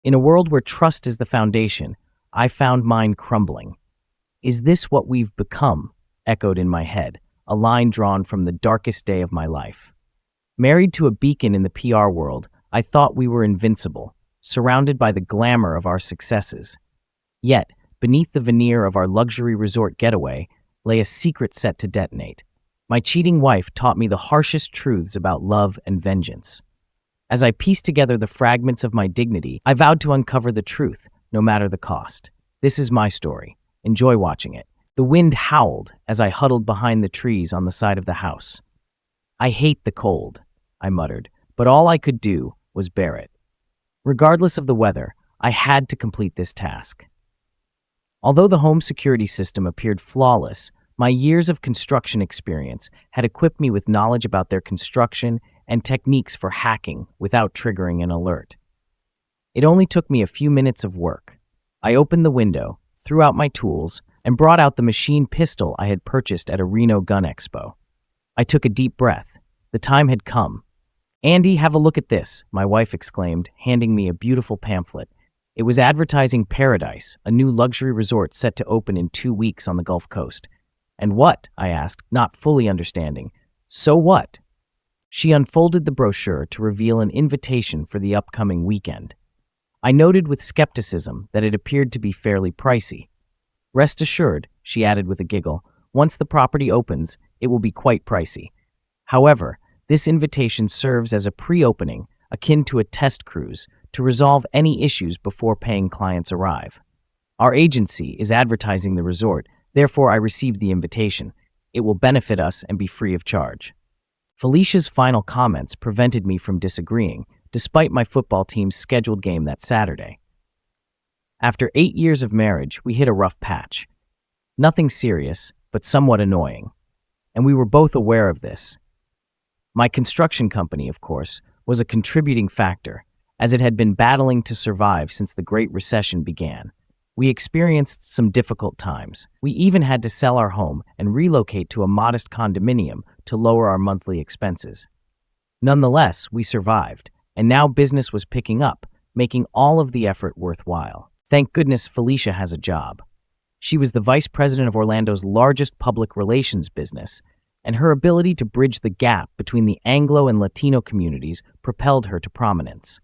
In a world where trust is the foundation, I found mine crumbling. Is this what we've become? Echoed in my head, a line drawn from the darkest day of my life. Married to a beacon in the PR world, I thought we were invincible, surrounded by the glamour of our successes. Yet, beneath the veneer of our luxury resort getaway, lay a secret set to detonate. My cheating wife taught me the harshest truths about love and vengeance. As I pieced together the fragments of my dignity, I vowed to uncover the truth, no matter the cost. This is my story. Enjoy watching it. The wind howled as I huddled behind the trees on the side of the house. I hate the cold, I muttered, but all I could do was bear it. Regardless of the weather, I had to complete this task. Although the home security system appeared flawless, my years of construction experience had equipped me with knowledge about their construction and techniques for hacking without triggering an alert. It only took me a few minutes of work. I opened the window, threw out my tools, and brought out the machine pistol I had purchased at a Reno gun expo. I took a deep breath. The time had come. "Andy, have a look at this," my wife exclaimed, handing me a beautiful pamphlet. It was advertising Paradise, a new luxury resort set to open in 2 weeks on the Gulf Coast. "And what?" I asked, not fully understanding. "So what?" She unfolded the brochure to reveal an invitation for the upcoming weekend. I noted with skepticism that it appeared to be fairly pricey. "Rest assured," she added with a giggle, "once the property opens, it will be quite pricey. However, this invitation serves as a pre-opening, akin to a test cruise, to resolve any issues before paying clients arrive. Our agency is advertising the resort, therefore I received the invitation. It will benefit us and be free of charge." Felicia's final comments prevented me from disagreeing, despite my football team's scheduled game that Saturday. After 8 years of marriage, we hit a rough patch. Nothing serious, but somewhat annoying. And we were both aware of this. My construction company, of course, was a contributing factor, as it had been battling to survive since the Great Recession began. We experienced some difficult times. We even had to sell our home and relocate to a modest condominium to lower our monthly expenses. Nonetheless, we survived, and now business was picking up, making all of the effort worthwhile. Thank goodness Felicia has a job. She was the vice president of Orlando's largest public relations business, and her ability to bridge the gap between the Anglo and Latino communities propelled her to prominence.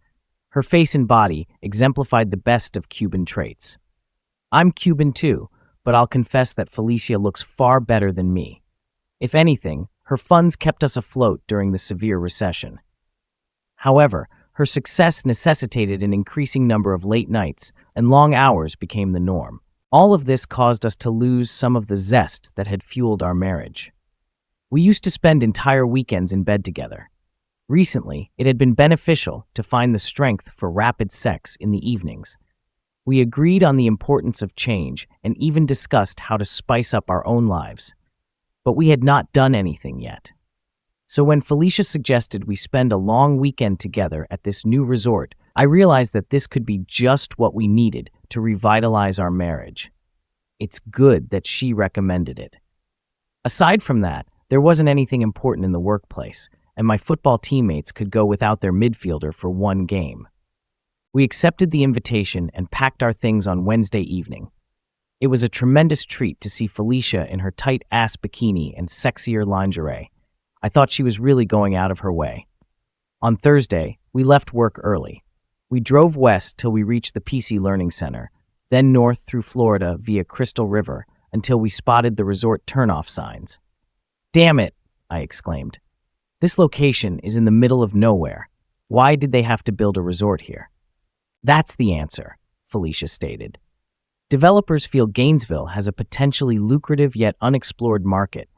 Her face and body exemplified the best of Cuban traits. I'm Cuban too, but I'll confess that Felicia looks far better than me. If anything, her funds kept us afloat during the severe recession. However, her success necessitated an increasing number of late nights, and long hours became the norm. All of this caused us to lose some of the zest that had fueled our marriage. We used to spend entire weekends in bed together. Recently, it had been beneficial to find the strength for rapid sex in the evenings. We agreed on the importance of change and even discussed how to spice up our own lives. But we had not done anything yet. So when Felicia suggested we spend a long weekend together at this new resort, I realized that this could be just what we needed to revitalize our marriage. It's good that she recommended it. Aside from that, there wasn't anything important in the workplace, and my football teammates could go without their midfielder for one game. We accepted the invitation and packed our things on Wednesday evening. It was a tremendous treat to see Felicia in her tight-ass bikini and sexier lingerie. I thought she was really going out of her way. On Thursday, we left work early. We drove west till we reached the PC Learning Center, then north through Florida via Crystal River until we spotted the resort turnoff signs. "Damn it," I exclaimed. "This location is in the middle of nowhere. Why did they have to build a resort here?" "That's the answer," Felicia stated. "Developers feel Gainesville has a potentially lucrative yet unexplored market.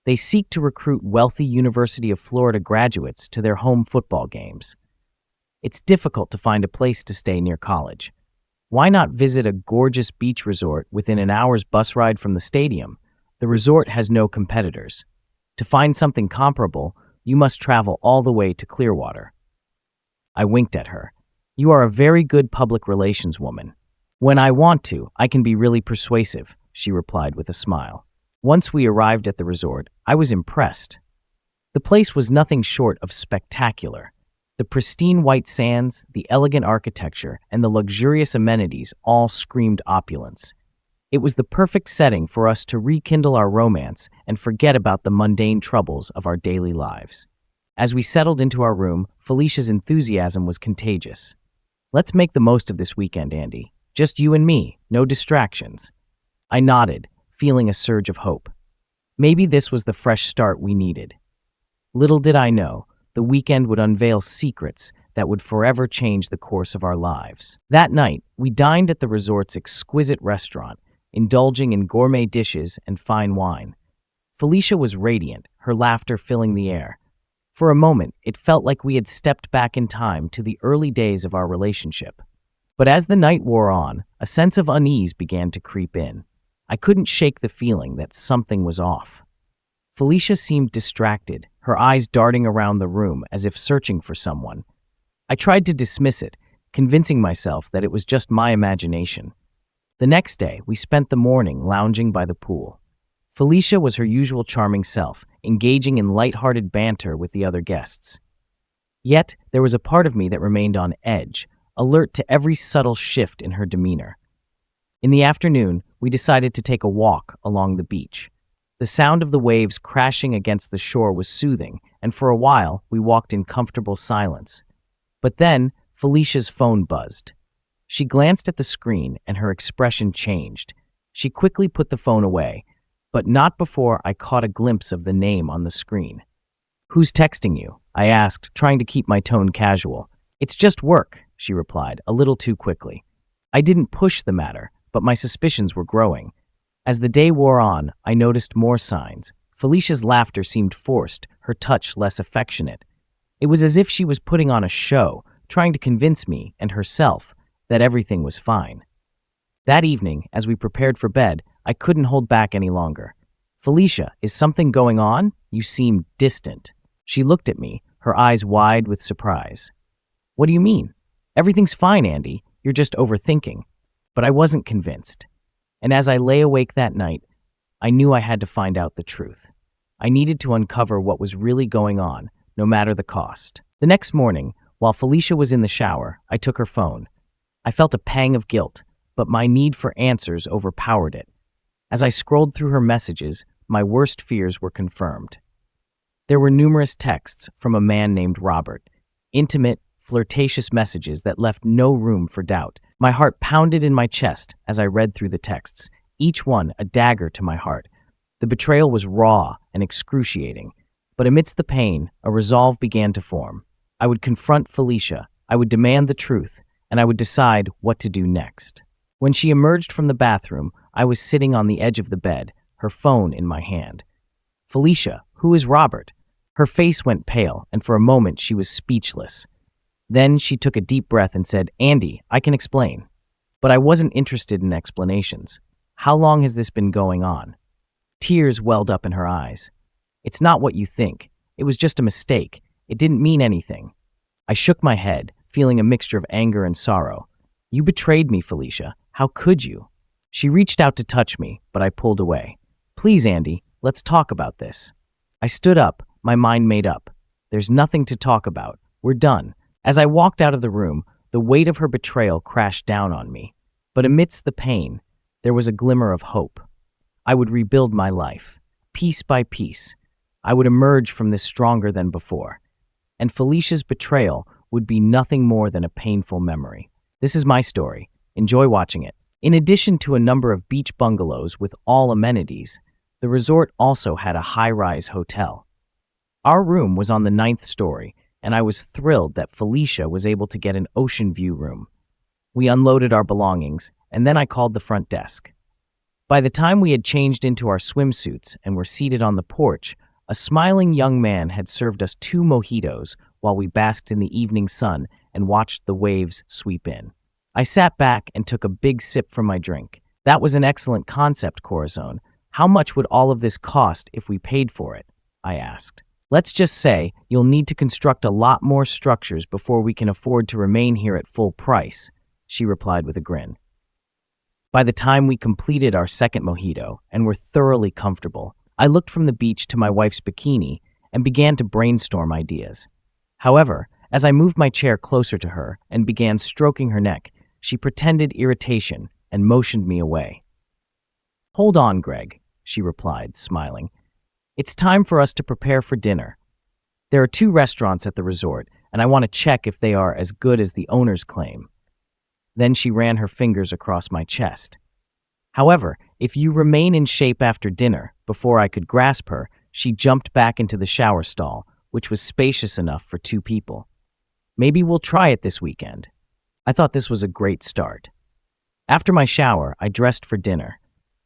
They seek to recruit wealthy University of Florida graduates to their home football games. It's difficult to find a place to stay near college. Why not visit a gorgeous beach resort within an hour's bus ride from the stadium? The resort has no competitors. To find something comparable, you must travel all the way to Clearwater." I winked at her. "You are a very good public relations woman." "When I want to, I can be really persuasive," she replied with a smile. Once we arrived at the resort, I was impressed. The place was nothing short of spectacular. The pristine white sands, the elegant architecture, and the luxurious amenities all screamed opulence. It was the perfect setting for us to rekindle our romance and forget about the mundane troubles of our daily lives. As we settled into our room, Felicia's enthusiasm was contagious. "Let's make the most of this weekend, Andy. Just you and me, no distractions." I nodded, feeling a surge of hope. Maybe this was the fresh start we needed. Little did I know, the weekend would unveil secrets that would forever change the course of our lives. That night, we dined at the resort's exquisite restaurant, indulging in gourmet dishes and fine wine. Felicia was radiant, her laughter filling the air. For a moment, it felt like we had stepped back in time to the early days of our relationship. But as the night wore on, a sense of unease began to creep in. I couldn't shake the feeling that something was off. Felicia seemed distracted, her eyes darting around the room as if searching for someone. I tried to dismiss it, convincing myself that it was just my imagination. The next day, we spent the morning lounging by the pool. Felicia was her usual charming self, engaging in light-hearted banter with the other guests. Yet, there was a part of me that remained on edge, alert to every subtle shift in her demeanor. In the afternoon, we decided to take a walk along the beach. The sound of the waves crashing against the shore was soothing, and for a while, we walked in comfortable silence. But then, Felicia's phone buzzed. She glanced at the screen, and her expression changed. She quickly put the phone away, but not before I caught a glimpse of the name on the screen. "Who's texting you?" I asked, trying to keep my tone casual. "It's just work," she replied, a little too quickly. I didn't push the matter, but my suspicions were growing. As the day wore on, I noticed more signs. Felicia's laughter seemed forced, her touch less affectionate. It was as if she was putting on a show, trying to convince me and herself that everything was fine. That evening, as we prepared for bed, I couldn't hold back any longer. "Felicia, is something going on? You seem distant." She looked at me, her eyes wide with surprise. "What do you mean?" "Everything's fine, Andy. You're just overthinking." But I wasn't convinced. And as I lay awake that night, I knew I had to find out the truth. I needed to uncover what was really going on, no matter the cost. The next morning, while Felicia was in the shower, I took her phone. I felt a pang of guilt, but my need for answers overpowered it. As I scrolled through her messages, my worst fears were confirmed. There were numerous texts from a man named Robert, intimate, flirtatious messages that left no room for doubt. My heart pounded in my chest as I read through the texts, each one a dagger to my heart. The betrayal was raw and excruciating, but amidst the pain, a resolve began to form. I would confront Felicia, I would demand the truth, and I would decide what to do next. When she emerged from the bathroom, I was sitting on the edge of the bed, her phone in my hand. "Felicia, who is Robert?" Her face went pale, and for a moment she was speechless. Then she took a deep breath and said, "Andy, I can explain." But I wasn't interested in explanations. "How long has this been going on?" Tears welled up in her eyes. "It's not what you think. It was just a mistake. It didn't mean anything." I shook my head, feeling a mixture of anger and sorrow. "You betrayed me, Felicia. How could you?" She reached out to touch me, but I pulled away. "Please, Andy, let's talk about this." I stood up, my mind made up. "There's nothing to talk about. We're done." As I walked out of the room, the weight of her betrayal crashed down on me. But amidst the pain, there was a glimmer of hope. I would rebuild my life, piece by piece. I would emerge from this stronger than before. And Felicia's betrayal would be nothing more than a painful memory. This is my story. Enjoy watching it. In addition to a number of beach bungalows with all amenities, the resort also had a high-rise hotel. Our room was on the 9th story, and I was thrilled that Felicia was able to get an ocean view room. We unloaded our belongings, and then I called the front desk. By the time we had changed into our swimsuits and were seated on the porch, a smiling young man had served us 2 mojitos while we basked in the evening sun and watched the waves sweep in. I sat back and took a big sip from my drink. "That was an excellent concept, Corazon. How much would all of this cost if we paid for it?" I asked. "Let's just say you'll need to construct a lot more structures before we can afford to remain here at full price," she replied with a grin. By the time we completed our second mojito and were thoroughly comfortable, I looked from the beach to my wife's bikini and began to brainstorm ideas. However, As I moved my chair closer to her and began stroking her neck, she pretended irritation and motioned me away. "Hold on, Greg," she replied, smiling. "It's time for us to prepare for dinner. There are 2 restaurants at the resort, and I want to check if they are as good as the owners claim." Then she ran her fingers across my chest. "However, if you remain in shape after dinner," before I could grasp her, she jumped back into the shower stall, which was spacious enough for 2 people. "Maybe we'll try it this weekend." I thought this was a great start. After my shower, I dressed for dinner.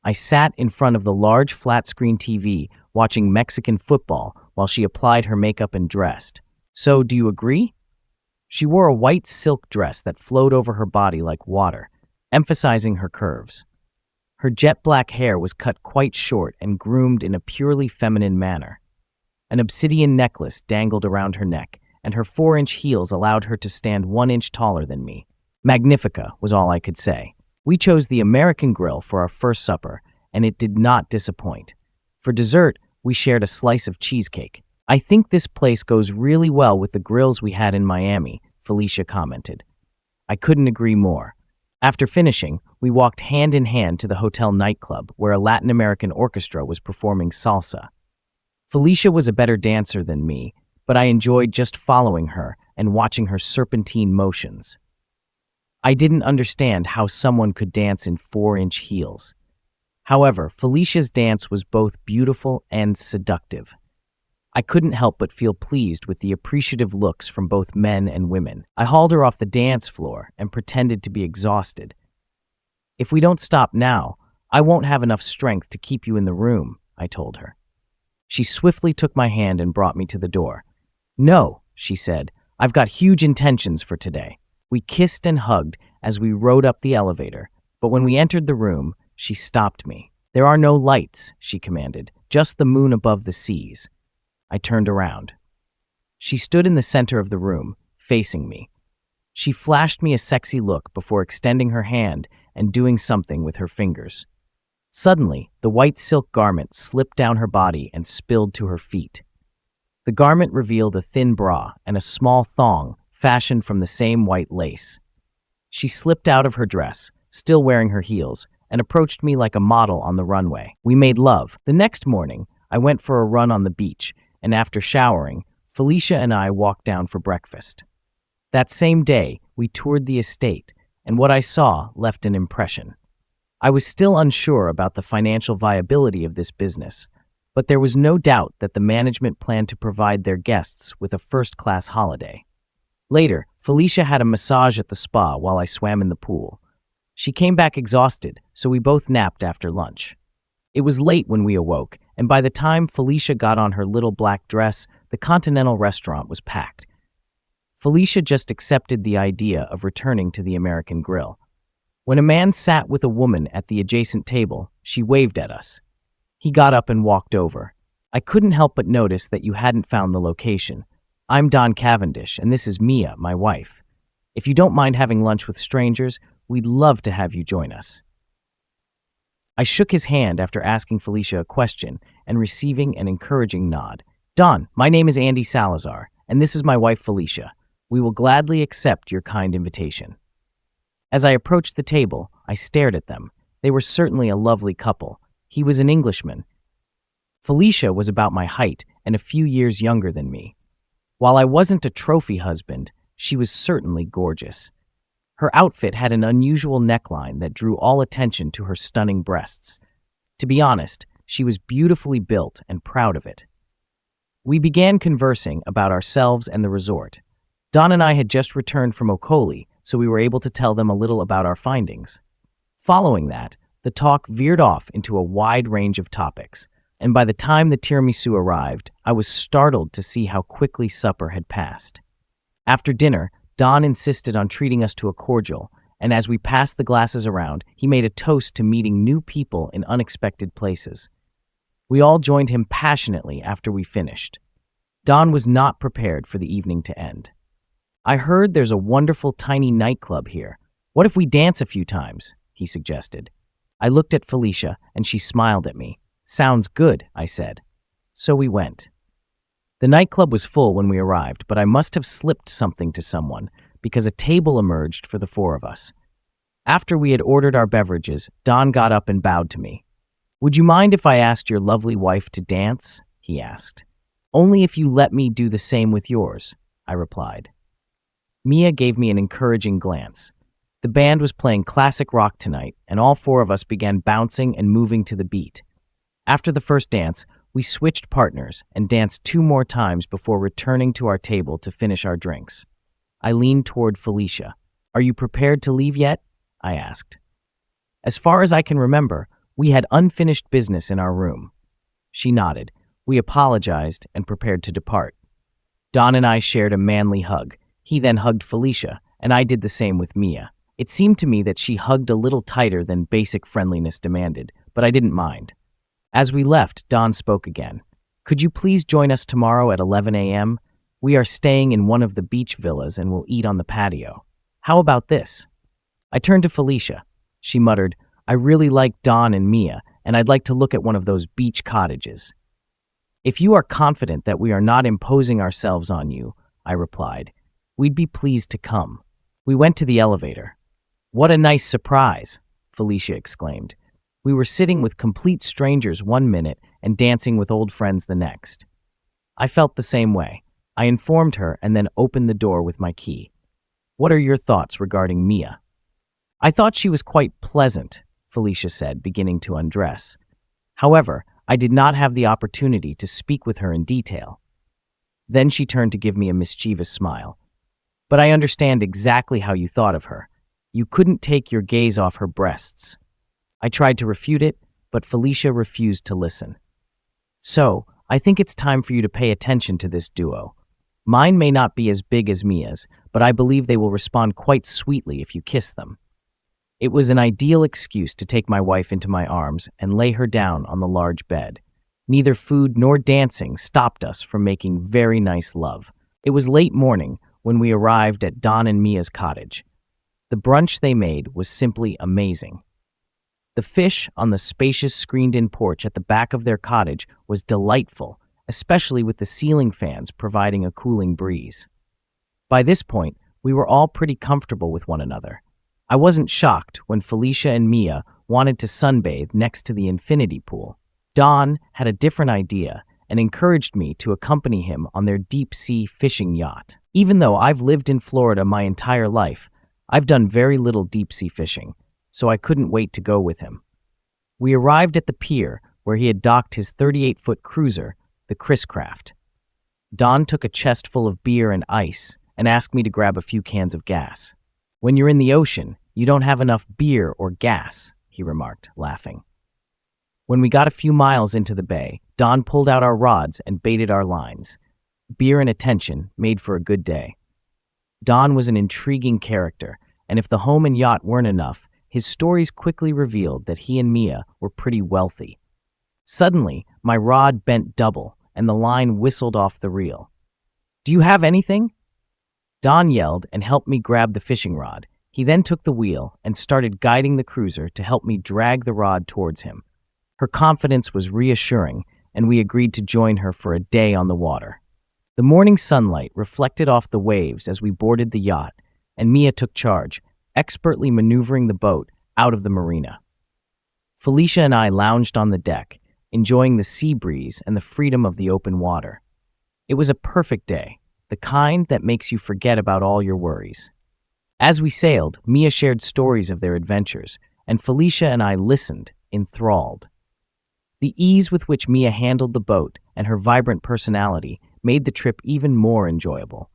I sat in front of the large flat-screen TV watching Mexican football while she applied her makeup and dressed. "So, do you agree?" She wore a white silk dress that flowed over her body like water, emphasizing her curves. Her jet-black hair was cut quite short and groomed in a purely feminine manner. An obsidian necklace dangled around her neck, and her 4-inch heels allowed her to stand 1 inch taller than me. Magnifica was all I could say. We chose the American Grill for our first supper, and it did not disappoint. For dessert, we shared a slice of cheesecake. "I think this place goes really well with the grills we had in Miami," Felicia commented. I couldn't agree more. After finishing, we walked hand in hand to the hotel nightclub where a Latin American orchestra was performing salsa. Felicia was a better dancer than me, but I enjoyed just following her and watching her serpentine motions. I didn't understand how someone could dance in 4-inch heels. However, Felicia's dance was both beautiful and seductive. I couldn't help but feel pleased with the appreciative looks from both men and women. I hauled her off the dance floor and pretended to be exhausted. "If we don't stop now, I won't have enough strength to keep you in the room," I told her. She swiftly took my hand and brought me to the door. "No," she said, "I've got huge intentions for today." We kissed and hugged as we rode up the elevator, but when we entered the room, she stopped me. "There are no lights," she commanded, "just the moon above the seas." I turned around. She stood in the center of the room, facing me. She flashed me a sexy look before extending her hand and doing something with her fingers. Suddenly, the white silk garment slipped down her body and spilled to her feet. The garment revealed a thin bra and a small thong fashioned from the same white lace. She slipped out of her dress, still wearing her heels, and approached me like a model on the runway. We made love. The next morning, I went for a run on the beach, and after showering, Felicia and I walked down for breakfast. That same day, we toured the estate, and what I saw left an impression. I was still unsure about the financial viability of this business, but there was no doubt that the management planned to provide their guests with a first-class holiday. Later, Felicia had a massage at the spa while I swam in the pool. She came back exhausted, so we both napped after lunch. It was late when we awoke, and by the time Felicia got on her little black dress, the Continental restaurant was packed. Felicia just accepted the idea of returning to the American Grill. When a man sat with a woman at the adjacent table, she waved at us. He got up and walked over. "I couldn't help but notice that you hadn't found the location. I'm Don Cavendish, and this is Mia, my wife. If you don't mind having lunch with strangers, we'd love to have you join us." I shook his hand after asking Felicia a question and receiving an encouraging nod. "Don, my name is Andy Salazar, and this is my wife Felicia. We will gladly accept your kind invitation." As I approached the table, I stared at them. They were certainly a lovely couple. He was an Englishman. Felicia was about my height and a few years younger than me. While I wasn't a trophy husband, she was certainly gorgeous. Her outfit had an unusual neckline that drew all attention to her stunning breasts. To be honest, she was beautifully built and proud of it. We began conversing about ourselves and the resort. Don and I had just returned from Ocoli, so we were able to tell them a little about our findings. Following that, the talk veered off into a wide range of topics, and by the time the tiramisu arrived, I was startled to see how quickly supper had passed. After dinner, Don insisted on treating us to a cordial, and as we passed the glasses around, he made a toast to meeting new people in unexpected places. We all joined him passionately after we finished. Don was not prepared for the evening to end. "I heard there's a wonderful tiny nightclub here. What if we dance a few times?" he suggested. I looked at Felicia, and she smiled at me. "Sounds good," I said. So we went. The nightclub was full when we arrived, but I must have slipped something to someone because a table emerged for the four of us. After we had ordered our beverages, Don got up and bowed to me. "Would you mind if I asked your lovely wife to dance?" he asked. "Only if you let me do the same with yours," I replied. Mia gave me an encouraging glance. The band was playing classic rock tonight, and all four of us began bouncing and moving to the beat. After the first dance, we switched partners and danced 2 more times before returning to our table to finish our drinks. I leaned toward Felicia. "Are you prepared to leave yet?" I asked. As far as I can remember, we had unfinished business in our room. She nodded. We apologized and prepared to depart. Don and I shared a manly hug. He then hugged Felicia, and I did the same with Mia. It seemed to me that she hugged a little tighter than basic friendliness demanded, but I didn't mind. As we left, Don spoke again. "Could you please join us tomorrow at 11 a.m.? We are staying in one of the beach villas and will eat on the patio. How about this?" I turned to Felicia. She muttered, "I really like Don and Mia, and I'd like to look at one of those beach cottages." "If you are confident that we are not imposing ourselves on you," I replied, "we'd be pleased to come." We went to the elevator. "What a nice surprise," Felicia exclaimed. We were sitting with complete strangers 1 minute and dancing with old friends the next. I felt the same way. I informed her and then opened the door with my key. "What are your thoughts regarding Mia?" "I thought she was quite pleasant," Felicia said, beginning to undress. However, I did not have the opportunity to speak with her in detail. Then she turned to give me a mischievous smile. "But I understand exactly how you thought of her. You couldn't take your gaze off her breasts." I tried to refute it, but Felicia refused to listen. "So, I think it's time for you to pay attention to this duo. Mine may not be as big as Mia's, but I believe they will respond quite sweetly if you kiss them." It was an ideal excuse to take my wife into my arms and lay her down on the large bed. Neither food nor dancing stopped us from making very nice love. It was late morning when we arrived at Don and Mia's cottage. The brunch they made was simply amazing. The fish on the spacious screened-in porch at the back of their cottage was delightful, especially with the ceiling fans providing a cooling breeze. By this point, we were all pretty comfortable with one another. I wasn't shocked when Felicia and Mia wanted to sunbathe next to the infinity pool. Don had a different idea and encouraged me to accompany him on their deep-sea fishing yacht. Even though I've lived in Florida my entire life, I've done very little deep-sea fishing, so I couldn't wait to go with him. We arrived at the pier where he had docked his 38-foot cruiser, the Chris Craft. Don took a chest full of beer and ice and asked me to grab a few cans of gas. "When you're in the ocean, you don't have enough beer or gas," he remarked, laughing. When we got a few miles into the bay, Don pulled out our rods and baited our lines. Beer and attention made for a good day. Don was an intriguing character, and if the home and yacht weren't enough, his stories quickly revealed that he and Mia were pretty wealthy. Suddenly, my rod bent double, and the line whistled off the reel. "Do you have anything?" Don yelled and helped me grab the fishing rod. He then took the wheel and started guiding the cruiser to help me drag the rod towards him. Her confidence was reassuring, and we agreed to join her for a day on the water. The morning sunlight reflected off the waves as we boarded the yacht, and Mia took charge, expertly maneuvering the boat out of the marina. Felicia and I lounged on the deck, enjoying the sea breeze and the freedom of the open water. It was a perfect day, the kind that makes you forget about all your worries. As we sailed, Mia shared stories of their adventures, and Felicia and I listened, enthralled. The ease with which Mia handled the boat and her vibrant personality made the trip even more enjoyable.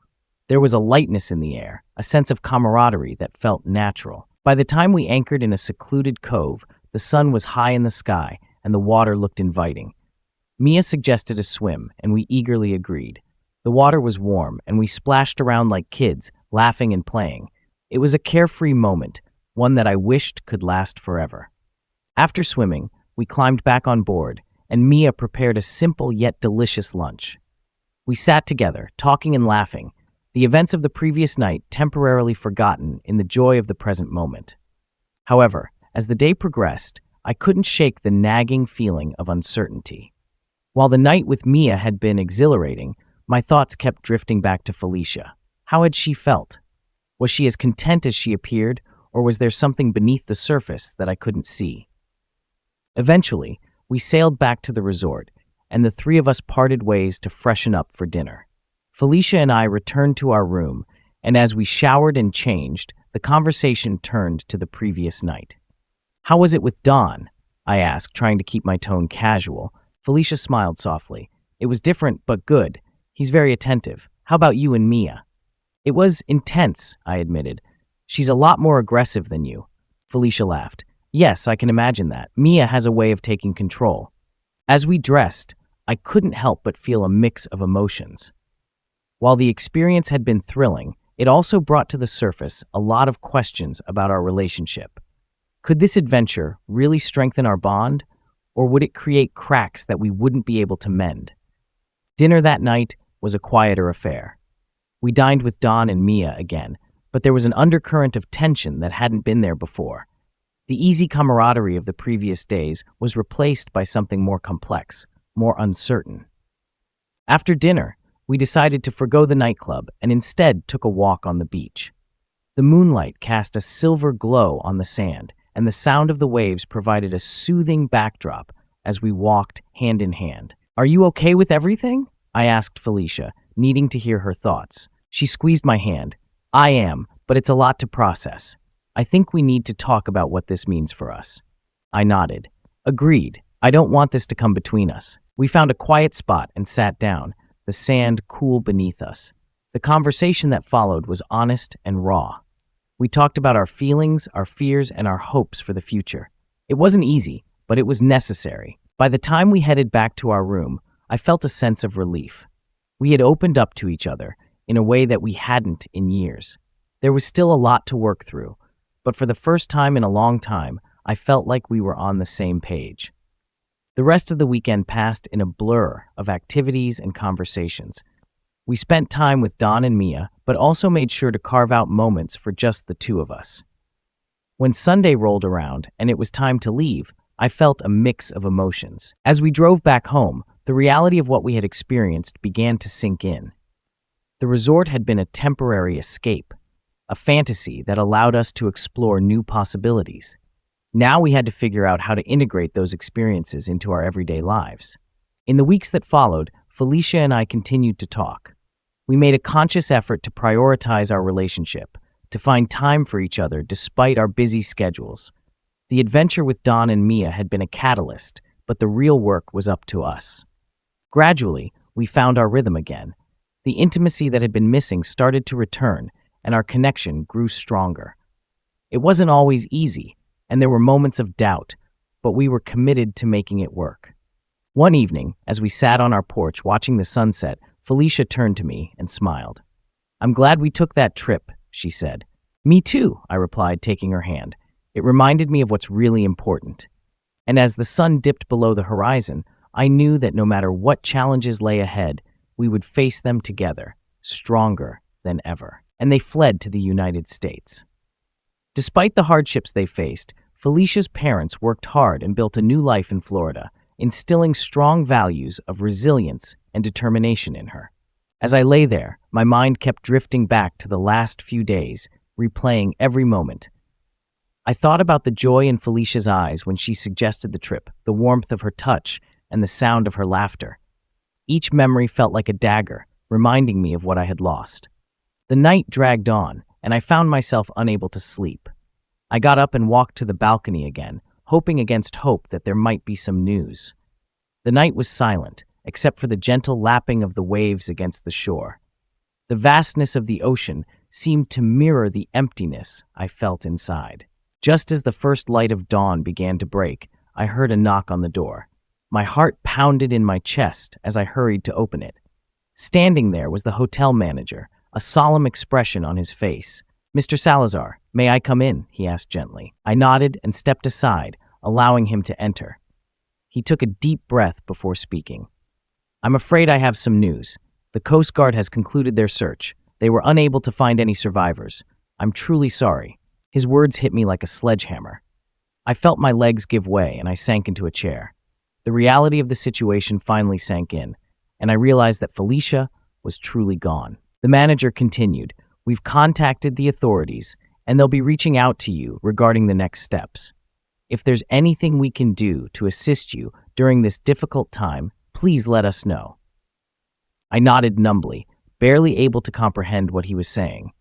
There was a lightness in the air, a sense of camaraderie that felt natural. By the time we anchored in a secluded cove, the sun was high in the sky and the water looked inviting. Mia suggested a swim, and we eagerly agreed. The water was warm, and we splashed around like kids, laughing and playing. It was a carefree moment, one that I wished could last forever. After swimming, we climbed back on board, and Mia prepared a simple yet delicious lunch. We sat together, talking and laughing, the events of the previous night temporarily forgotten in the joy of the present moment. However, as the day progressed, I couldn't shake the nagging feeling of uncertainty. While the night with Mia had been exhilarating, My thoughts kept drifting back to Felicia. How had she felt? Was she as content as she appeared, or was there something beneath the surface that I couldn't see? Eventually, we sailed back to the resort, and the three of us parted ways to freshen up for dinner. Felicia and I returned to our room, and as we showered and changed, the conversation turned to the previous night. "How was it with Don?" I asked, trying to keep my tone casual. Felicia smiled softly. "It was different, but good. He's very attentive. How about you and Mia?" "It was intense," I admitted. "She's a lot more aggressive than you." Felicia laughed. "Yes, I can imagine that. Mia has a way of taking control." As we dressed, I couldn't help but feel a mix of emotions. While the experience had been thrilling, it also brought to the surface a lot of questions about our relationship. Could this adventure really strengthen our bond, or would it create cracks that we wouldn't be able to mend? Dinner that night was a quieter affair. We dined with Don and Mia again, but there was an undercurrent of tension that hadn't been there before. The easy camaraderie of the previous days was replaced by something more complex, more uncertain. After dinner, we decided to forgo the nightclub and instead took a walk on the beach. The moonlight cast a silver glow on the sand, and the sound of the waves provided a soothing backdrop as we walked hand in hand. "Are you okay with everything?" I asked Felicia, needing to hear her thoughts. She squeezed my hand. "I am, but it's a lot to process. I think we need to talk about what this means for us." I nodded. "Agreed. I don't want this to come between us." We found a quiet spot and sat down, the sand cool beneath us. The conversation that followed was honest and raw. We talked about our feelings, our fears, and our hopes for the future. It wasn't easy, but it was necessary. By the time we headed back to our room, I felt a sense of relief. We had opened up to each other in a way that we hadn't in years. There was still a lot to work through, but for the first time in a long time, I felt like we were on the same page. The rest of the weekend passed in a blur of activities and conversations. We spent time with Don and Mia, but also made sure to carve out moments for just the two of us. When Sunday rolled around and it was time to leave, I felt a mix of emotions. As we drove back home, the reality of what we had experienced began to sink in. The resort had been a temporary escape, a fantasy that allowed us to explore new possibilities. Now we had to figure out how to integrate those experiences into our everyday lives. In the weeks that followed, Felicia and I continued to talk. We made a conscious effort to prioritize our relationship, to find time for each other despite our busy schedules. The adventure with Don and Mia had been a catalyst, but the real work was up to us. Gradually, we found our rhythm again. The intimacy that had been missing started to return, and our connection grew stronger. It wasn't always easy, and there were moments of doubt, but we were committed to making it work. One evening, as we sat on our porch watching the sunset, Felicia turned to me and smiled. "I'm glad we took that trip," she said. "Me too," I replied, taking her hand. It reminded me of what's really important. And as the sun dipped below the horizon, I knew that no matter what challenges lay ahead, we would face them together, stronger than ever. And they fled to the United States. Despite the hardships they faced, Felicia's parents worked hard and built a new life in Florida, instilling strong values of resilience and determination in her. As I lay there, my mind kept drifting back to the last few days, replaying every moment. I thought about the joy in Felicia's eyes when she suggested the trip, the warmth of her touch, and the sound of her laughter. Each memory felt like a dagger, reminding me of what I had lost. The night dragged on, and I found myself unable to sleep. I got up and walked to the balcony again, hoping against hope that there might be some news. The night was silent, except for the gentle lapping of the waves against the shore. The vastness of the ocean seemed to mirror the emptiness I felt inside. Just as the first light of dawn began to break, I heard a knock on the door. My heart pounded in my chest as I hurried to open it. Standing there was the hotel manager, a solemn expression on his face. "Mr. Salazar, may I come in?" he asked gently. I nodded and stepped aside, allowing him to enter. He took a deep breath before speaking. "I'm afraid I have some news. The Coast Guard has concluded their search. They were unable to find any survivors. I'm truly sorry." His words hit me like a sledgehammer. I felt my legs give way and I sank into a chair. The reality of the situation finally sank in, and I realized that Felicia, was truly gone. The manager continued, "We've contacted the authorities, and they'll be reaching out to you regarding the next steps. If there's anything we can do to assist you during this difficult time, please let us know." I nodded numbly, barely able to comprehend what he was saying.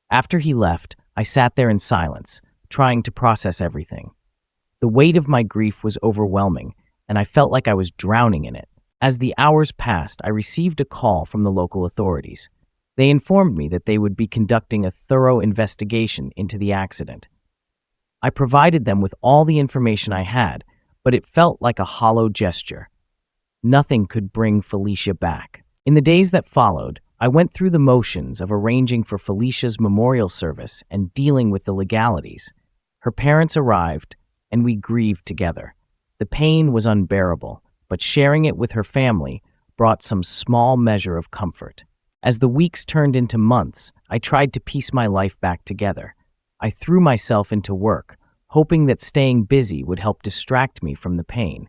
After he left, I sat there in silence, trying to process everything. The weight of my grief was overwhelming, and I felt like I was drowning in it. As the hours passed, I received a call from the local authorities. They informed me that they would be conducting a thorough investigation into the accident. I provided them with all the information I had, but it felt like a hollow gesture. Nothing could bring Felicia back. In the days that followed, I went through the motions of arranging for Felicia's memorial service and dealing with the legalities. Her parents arrived, and we grieved together. The pain was unbearable, but sharing it with her family brought some small measure of comfort. As the weeks turned into months, I tried to piece my life back together. I threw myself into work, hoping that staying busy would help distract me from the pain.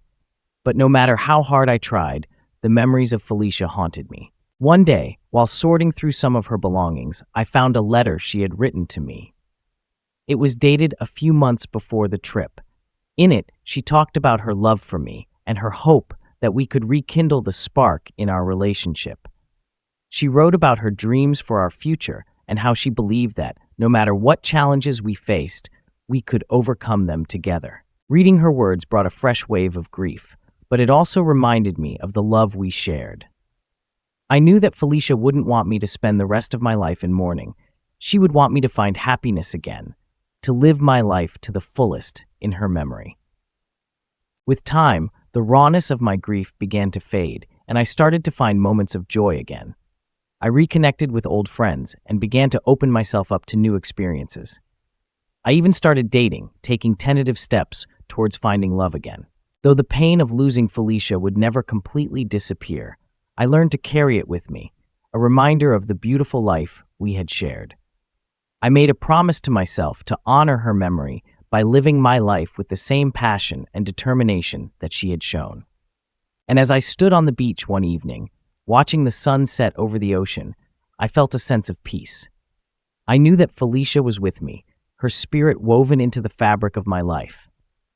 But no matter how hard I tried, the memories of Felicia haunted me. One day, while sorting through some of her belongings, I found a letter she had written to me. It was dated a few months before the trip. In it, she talked about her love for me and her hope that we could rekindle the spark in our relationship. She wrote about her dreams for our future and how she believed that, no matter what challenges we faced, we could overcome them together. Reading her words brought a fresh wave of grief, but it also reminded me of the love we shared. I knew that Felicia wouldn't want me to spend the rest of my life in mourning. She would want me to find happiness again, to live my life to the fullest in her memory. With time, the rawness of my grief began to fade, and I started to find moments of joy again. I reconnected with old friends and began to open myself up to new experiences. I even started dating, taking tentative steps towards finding love again. Though the pain of losing Felicia would never completely disappear, I learned to carry it with me, a reminder of the beautiful life we had shared. I made a promise to myself to honor her memory by living my life with the same passion and determination that she had shown. And as I stood on the beach one evening, watching the sun set over the ocean, I felt a sense of peace. I knew that Felicia was with me, her spirit woven into the fabric of my life.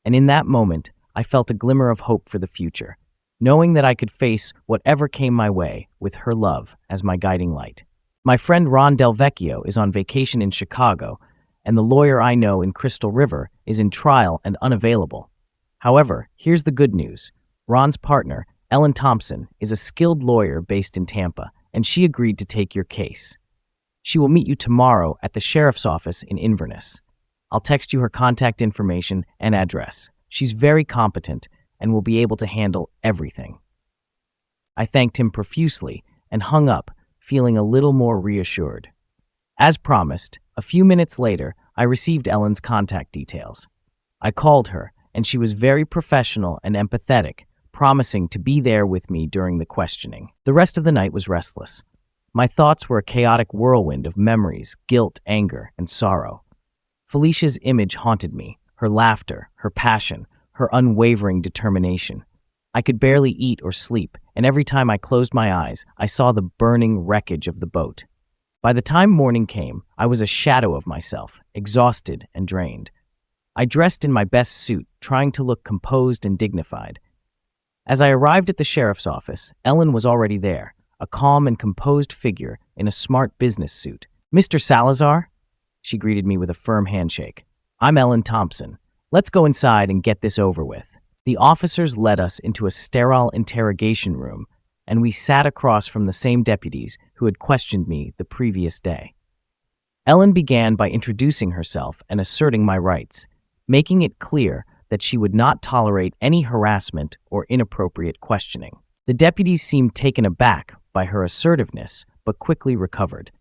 And in that moment, I felt a glimmer of hope for the future, knowing that I could face whatever came my way with her love as my guiding light. My friend Ron Del Vecchio is on vacation in Chicago, and the lawyer I know in Crystal River is in trial and unavailable. However, here's the good news. Ron's partner, Ellen Thompson, is a skilled lawyer based in Tampa, and she agreed to take your case. She will meet you tomorrow at the sheriff's office in Inverness. I'll text you her contact information and address. She's very competent and will be able to handle everything. I thanked him profusely and hung up, feeling a little more reassured. As promised, a few minutes later, I received Ellen's contact details. I called her, and she was very professional and empathetic, promising to be there with me during the questioning. The rest of the night was restless. My thoughts were a chaotic whirlwind of memories, guilt, anger, and sorrow. Felicia's image haunted me, her laughter, her passion, her unwavering determination. I could barely eat or sleep, and every time I closed my eyes, I saw the burning wreckage of the boat. By the time morning came, I was a shadow of myself, exhausted and drained. I dressed in my best suit, trying to look composed and dignified. As I arrived at the sheriff's office, Ellen was already there, a calm and composed figure in a smart business suit. "Mr. Salazar?" She greeted me with a firm handshake. "I'm Ellen Thompson. Let's go inside and get this over with." The officers led us into a sterile interrogation room, and we sat across from the same deputies who had questioned me the previous day. Ellen began by introducing herself and asserting my rights, making it clear that she would not tolerate any harassment or inappropriate questioning. The deputies seemed taken aback by her assertiveness, but quickly recovered.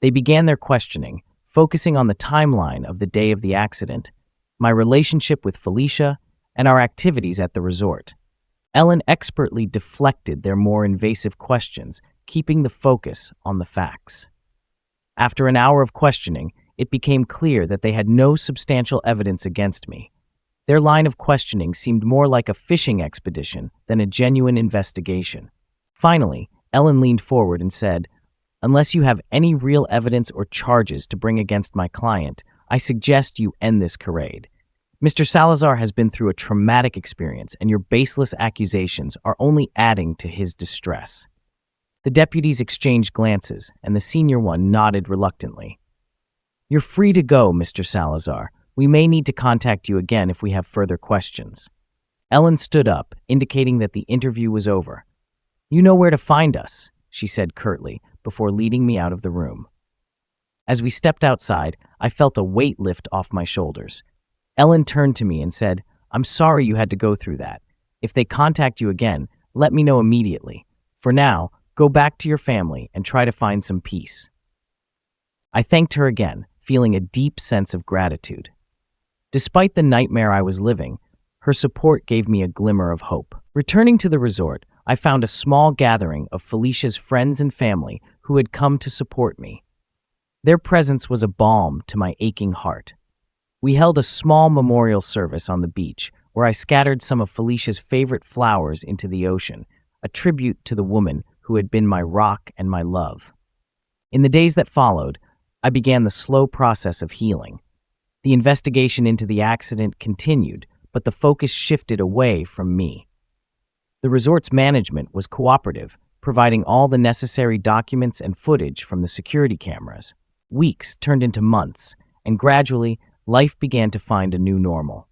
They began their questioning, focusing on the timeline of the day of the accident, my relationship with Felicia, and our activities at the resort. Ellen expertly deflected their more invasive questions, keeping the focus on the facts. After an hour of questioning, it became clear that they had no substantial evidence against me. Their line of questioning seemed more like a fishing expedition than a genuine investigation. Finally, Ellen leaned forward and said, "Unless you have any real evidence or charges to bring against my client, I suggest you end this charade. Mr. Salazar has been through a traumatic experience, and your baseless accusations are only adding to his distress." The deputies exchanged glances, and the senior one nodded reluctantly. "You're free to go, Mr. Salazar. We may need to contact you again if we have further questions." Ellen stood up, indicating that the interview was over. "You know where to find us," she said curtly, before leading me out of the room. As we stepped outside, I felt a weight lift off my shoulders. Ellen turned to me and said, "I'm sorry you had to go through that. If they contact you again, let me know immediately. For now, go back to your family and try to find some peace." I thanked her again, feeling a deep sense of gratitude. Despite the nightmare I was living, her support gave me a glimmer of hope. Returning to the resort, I found a small gathering of Felicia's friends and family who had come to support me. Their presence was a balm to my aching heart. We held a small memorial service on the beach where I scattered some of Felicia's favorite flowers into the ocean, a tribute to the woman who had been my rock and my love. In the days that followed, I began the slow process of healing. The investigation into the accident continued, but the focus shifted away from me. The resort's management was cooperative, providing all the necessary documents and footage from the security cameras. Weeks turned into months, and gradually, life began to find a new normal.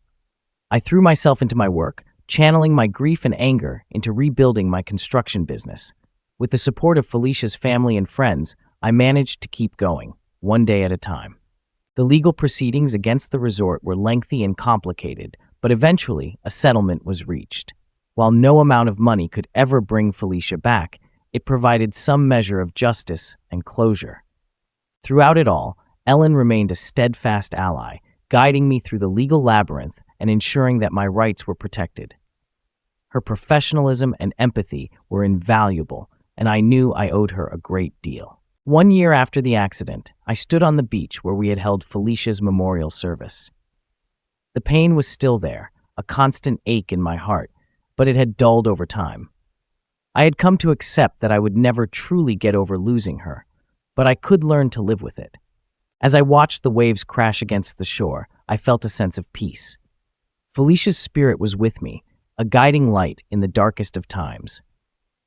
I threw myself into my work, channeling my grief and anger into rebuilding my construction business. With the support of Felicia's family and friends, I managed to keep going, one day at a time. The legal proceedings against the resort were lengthy and complicated, but eventually a settlement was reached. While no amount of money could ever bring Felicia back, it provided some measure of justice and closure. Throughout it all, Ellen remained a steadfast ally, guiding me through the legal labyrinth and ensuring that my rights were protected. Her professionalism and empathy were invaluable, and I knew I owed her a great deal. 1 year after the accident, I stood on the beach where we had held Felicia's memorial service. The pain was still there, a constant ache in my heart, but it had dulled over time. I had come to accept that I would never truly get over losing her, but I could learn to live with it. As I watched the waves crash against the shore, I felt a sense of peace. Felicia's spirit was with me, a guiding light in the darkest of times.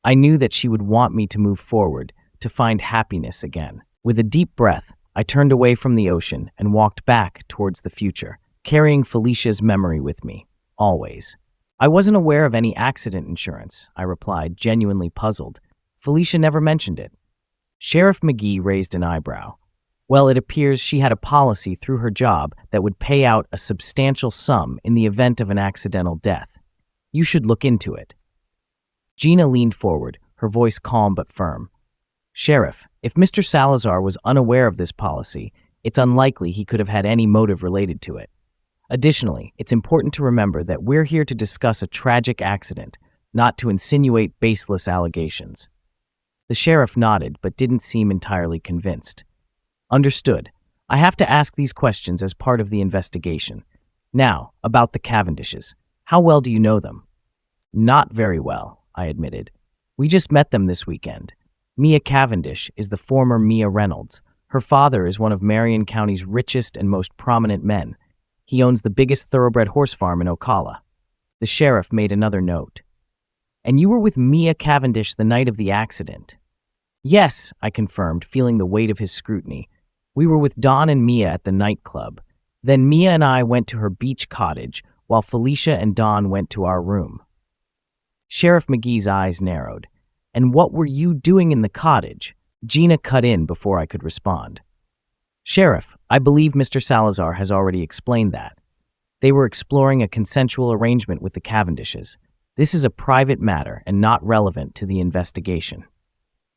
I knew that she would want me to move forward, to find happiness again. With a deep breath, I turned away from the ocean and walked back towards the future, carrying Felicia's memory with me, always. "I wasn't aware of any accident insurance," I replied, genuinely puzzled. "Felicia never mentioned it." Sheriff McGee raised an eyebrow. "Well, it appears she had a policy through her job that would pay out a substantial sum in the event of an accidental death. You should look into it." Gina leaned forward, her voice calm but firm. "Sheriff, if Mr. Salazar was unaware of this policy, it's unlikely he could have had any motive related to it. Additionally, it's important to remember that we're here to discuss a tragic accident, not to insinuate baseless allegations." The sheriff nodded but didn't seem entirely convinced. "Understood. I have to ask these questions as part of the investigation. Now, about the Cavendishes. How well do you know them?" "Not very well," I admitted. "We just met them this weekend. Mia Cavendish is the former Mia Reynolds. Her father is one of Marion County's richest and most prominent men. He owns the biggest thoroughbred horse farm in Ocala." The sheriff made another note. "And you were with Mia Cavendish the night of the accident?" "Yes," I confirmed, feeling the weight of his scrutiny. "We were with Dawn and Mia at the nightclub. Then Mia and I went to her beach cottage, while Felicia and Dawn went to our room." Sheriff McGee's eyes narrowed. "And what were you doing in the cottage?" Gina cut in before I could respond. "Sheriff, I believe Mr. Salazar has already explained that. They were exploring a consensual arrangement with the Cavendishes. This is a private matter and not relevant to the investigation."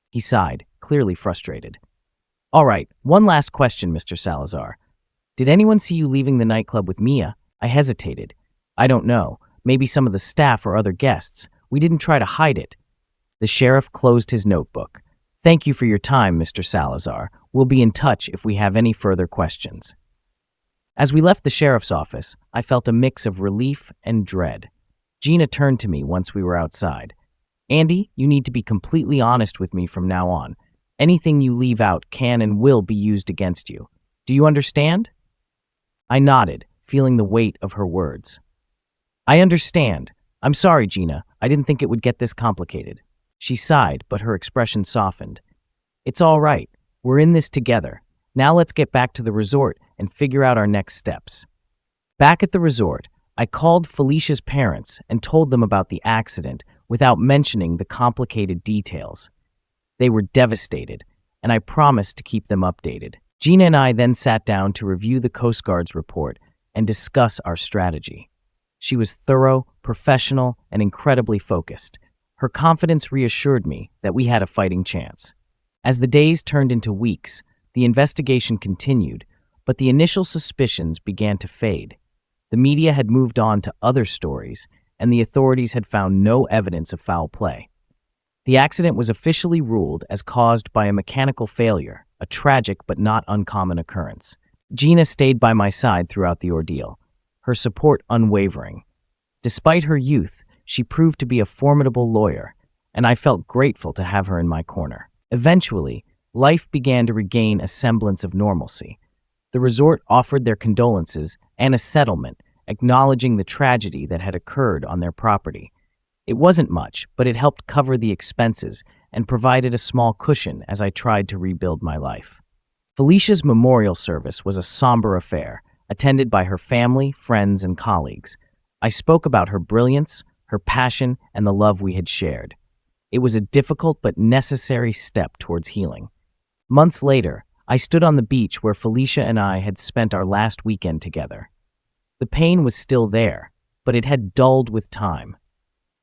He sighed, clearly frustrated. "All right, one last question, Mr. Salazar. Did anyone see you leaving the nightclub with Mia?" I hesitated. "I don't know. Maybe some of the staff or other guests. We didn't try to hide it." The sheriff closed his notebook. "Thank you for your time, Mr. Salazar. We'll be in touch if we have any further questions." As we left the sheriff's office, I felt a mix of relief and dread. Gina turned to me once we were outside. Andy, you need to be completely honest with me from now on. Anything you leave out can and will be used against you. Do you understand? I nodded, feeling the weight of her words. I understand. I'm sorry, Gina. I didn't think it would get this complicated. She sighed, but her expression softened. It's all right. We're in this together. Now let's get back to the resort and figure out our next steps. Back at the resort, I called Felicia's parents and told them about the accident without mentioning the complicated details. They were devastated, and I promised to keep them updated. Gina and I then sat down to review the Coast Guard's report and discuss our strategy. She was thorough, professional, and incredibly focused. Her confidence reassured me that we had a fighting chance. As the days turned into weeks, the investigation continued, but the initial suspicions began to fade. The media had moved on to other stories, and the authorities had found no evidence of foul play. The accident was officially ruled as caused by a mechanical failure, a tragic but not uncommon occurrence. Gina stayed by my side throughout the ordeal, her support unwavering. Despite her youth, she proved to be a formidable lawyer, and I felt grateful to have her in my corner. Eventually, life began to regain a semblance of normalcy. The resort offered their condolences and a settlement, acknowledging the tragedy that had occurred on their property. It wasn't much, but it helped cover the expenses and provided a small cushion as I tried to rebuild my life. Felicia's memorial service was a somber affair, attended by her family, friends, and colleagues. I spoke about her brilliance, her passion, and the love we had shared. It was a difficult but necessary step towards healing. Months later, I stood on the beach where Felicia and I had spent our last weekend together. The pain was still there, but it had dulled with time.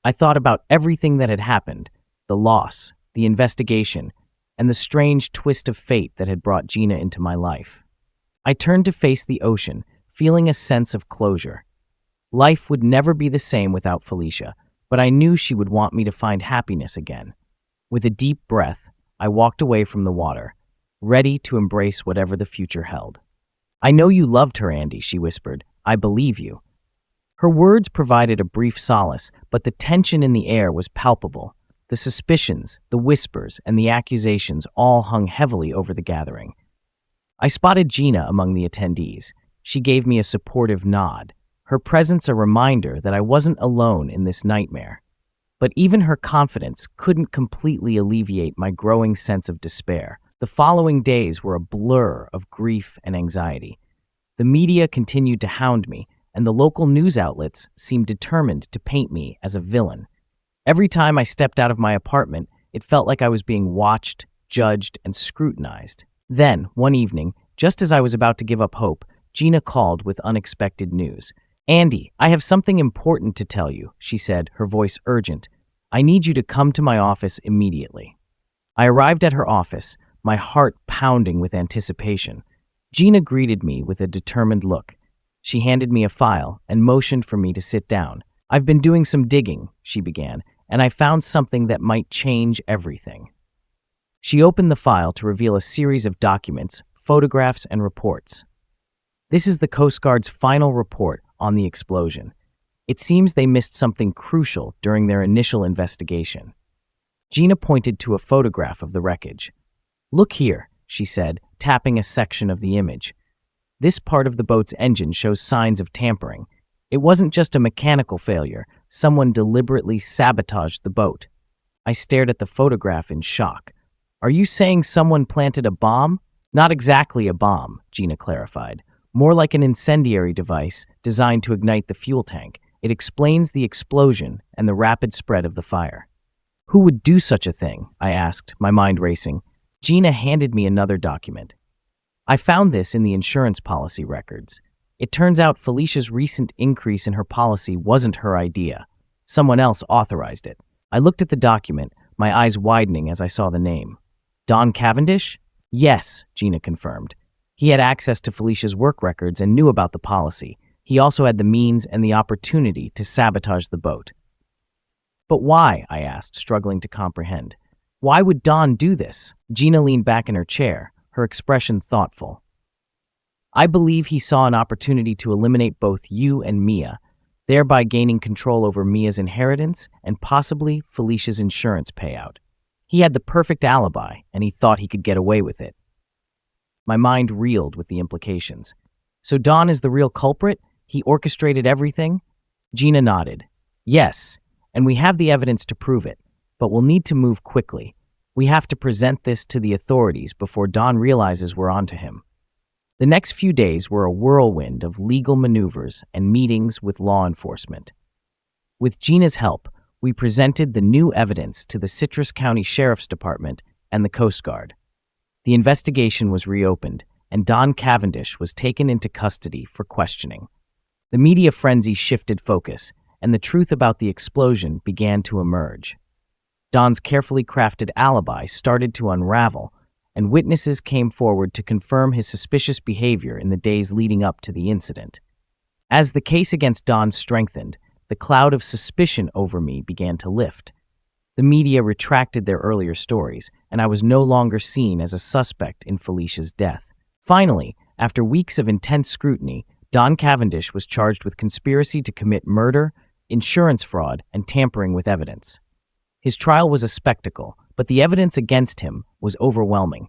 I thought about everything that had happened, the loss, the investigation, and the strange twist of fate that had brought Gina into my life. I turned to face the ocean, feeling a sense of closure. Life would never be the same without Felicia, but I knew she would want me to find happiness again. With a deep breath, I walked away from the water, ready to embrace whatever the future held. I know you loved her, Andy, she whispered. I believe you. Her words provided a brief solace, but the tension in the air was palpable. The suspicions, the whispers, and the accusations all hung heavily over the gathering. I spotted Gina among the attendees. She gave me a supportive nod, her presence a reminder that I wasn't alone in this nightmare. But even her confidence couldn't completely alleviate my growing sense of despair. The following days were a blur of grief and anxiety. The media continued to hound me, and the local news outlets seemed determined to paint me as a villain. Every time I stepped out of my apartment, it felt like I was being watched, judged, and scrutinized. Then, one evening, just as I was about to give up hope, Gina called with unexpected news. Andy, I have something important to tell you, she said, her voice urgent. I need you to come to my office immediately. I arrived at her office, my heart pounding with anticipation. Gina greeted me with a determined look. She handed me a file and motioned for me to sit down. I've been doing some digging, she began, and I found something that might change everything. She opened the file to reveal a series of documents, photographs, and reports. This is the Coast Guard's final report on the explosion. It seems they missed something crucial during their initial investigation. Gina pointed to a photograph of the wreckage. Look here, she said, tapping a section of the image. This part of the boat's engine shows signs of tampering. It wasn't just a mechanical failure. Someone deliberately sabotaged the boat. I stared at the photograph in shock. Are you saying someone planted a bomb? Not exactly a bomb, Gina clarified. More like an incendiary device designed to ignite the fuel tank. It explains the explosion and the rapid spread of the fire. Who would do such a thing? I asked, my mind racing. Gina handed me another document. I found this in the insurance policy records. It turns out Felicia's recent increase in her policy wasn't her idea. Someone else authorized it. I looked at the document, my eyes widening as I saw the name. Don Cavendish? Yes, Gina confirmed. He had access to Felicia's work records and knew about the policy. He also had the means and the opportunity to sabotage the boat. But why? I asked, struggling to comprehend. Why would Don do this? Gina leaned back in her chair, her expression thoughtful. I believe he saw an opportunity to eliminate both you and Mia. thereby gaining control over Mia's inheritance and possibly Felicia's insurance payout. He had the perfect alibi, and he thought he could get away with it. My mind reeled with the implications. So Don is the real culprit? He orchestrated everything? Gina nodded. Yes, and we have the evidence to prove it, but we'll need to move quickly. We have to present this to the authorities before Don realizes we're onto him. The next few days were a whirlwind of legal maneuvers and meetings with law enforcement. With Gina's help, we presented the new evidence to the Citrus County Sheriff's Department and the Coast Guard. The investigation was reopened, and Don Cavendish was taken into custody for questioning. The media frenzy shifted focus, and the truth about the explosion began to emerge. Don's carefully crafted alibi started to unravel, and witnesses came forward to confirm his suspicious behavior in the days leading up to the incident. As the case against Don strengthened, the cloud of suspicion over me began to lift. The media retracted their earlier stories, and I was no longer seen as a suspect in Felicia's death. Finally, after weeks of intense scrutiny, Don Cavendish was charged with conspiracy to commit murder, insurance fraud, and tampering with evidence. His trial was a spectacle, but the evidence against him was overwhelming.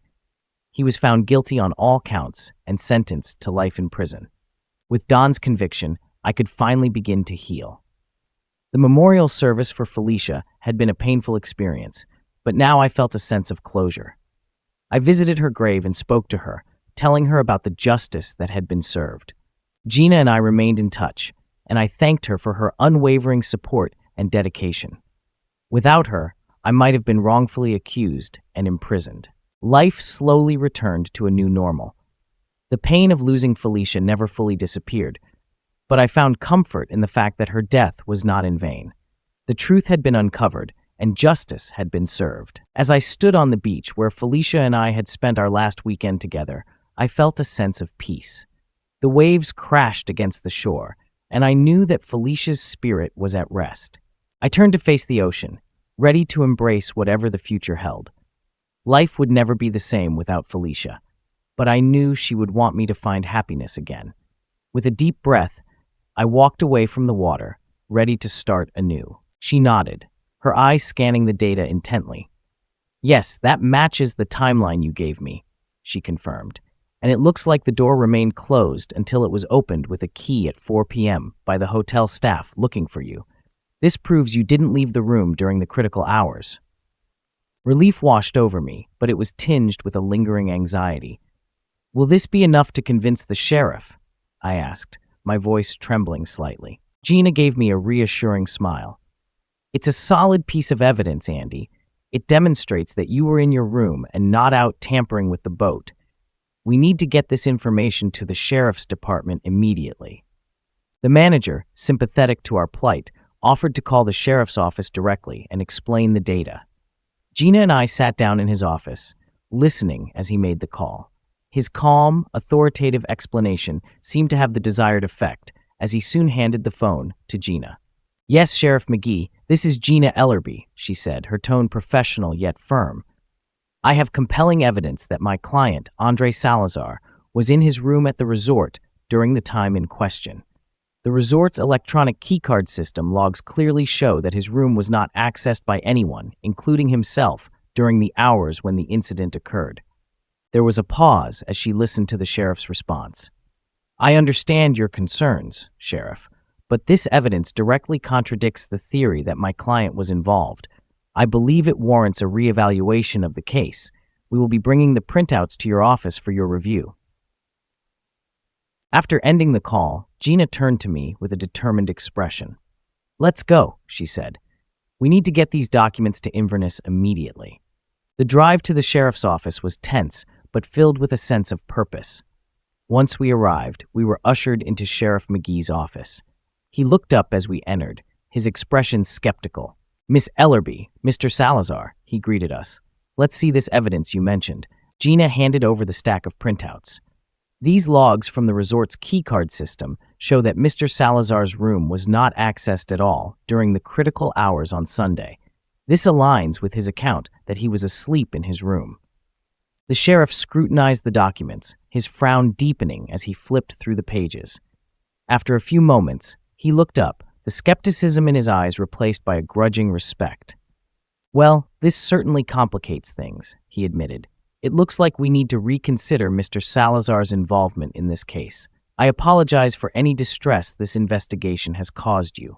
He was found guilty on all counts and sentenced to life in prison. With Don's conviction, I could finally begin to heal. The memorial service for Felicia had been a painful experience, but now I felt a sense of closure. I visited her grave and spoke to her, telling her about the justice that had been served. Gina and I remained in touch, and I thanked her for her unwavering support and dedication. Without her, I might have been wrongfully accused and imprisoned. Life slowly returned to a new normal. The pain of losing Felicia never fully disappeared, but I found comfort in the fact that her death was not in vain. The truth had been uncovered, and justice had been served. As I stood on the beach where Felicia and I had spent our last weekend together, I felt a sense of peace. The waves crashed against the shore, and I knew that Felicia's spirit was at rest. I turned to face the ocean, ready to embrace whatever the future held. Life would never be the same without Felicia, but I knew she would want me to find happiness again. With a deep breath, I walked away from the water, ready to start anew. She nodded, her eyes scanning the data intently. "Yes, that matches the timeline you gave me," she confirmed, "and it looks like the door remained closed until it was opened with a key at 4 p.m. by the hotel staff looking for you. This proves you didn't leave the room during the critical hours." Relief washed over me, but it was tinged with a lingering anxiety. "Will this be enough to convince the sheriff?" I asked, my voice trembling slightly. Gina gave me a reassuring smile. "It's a solid piece of evidence, Andy. It demonstrates that you were in your room and not out tampering with the boat. We need to get this information to the sheriff's department immediately." The manager, sympathetic to our plight, offered to call the sheriff's office directly and explain the data. Gina and I sat down in his office, listening as he made the call. His calm, authoritative explanation seemed to have the desired effect, as he soon handed the phone to Gina. "Yes, Sheriff McGee, this is Gina Ellerby," she said, her tone professional yet firm. "I have compelling evidence that my client, Andre Salazar, was in his room at the resort during the time in question. The resort's electronic keycard system logs clearly show that his room was not accessed by anyone, including himself, during the hours when the incident occurred." There was a pause as she listened to the sheriff's response. "I understand your concerns, Sheriff, but this evidence directly contradicts the theory that my client was involved. I believe it warrants a reevaluation of the case. We will be bringing the printouts to your office for your review." After ending the call, Gina turned to me with a determined expression. "Let's go," she said. "We need to get these documents to Inverness immediately." The drive to the sheriff's office was tense, but filled with a sense of purpose. Once we arrived, we were ushered into Sheriff McGee's office. He looked up as we entered, his expression skeptical. "Miss Ellerby, Mr. Salazar," he greeted us. "Let's see this evidence you mentioned." Gina handed over the stack of printouts. These logs from the resort's keycard system show that Mr. Salazar's room was not accessed at all during the critical hours on Sunday. This aligns with his account that he was asleep in his room. The sheriff scrutinized the documents, his frown deepening as he flipped through the pages. After a few moments, he looked up, the skepticism in his eyes replaced by a grudging respect. "Well, this certainly complicates things," he admitted. "It looks like we need to reconsider Mr. Salazar's involvement in this case. I apologize for any distress this investigation has caused you."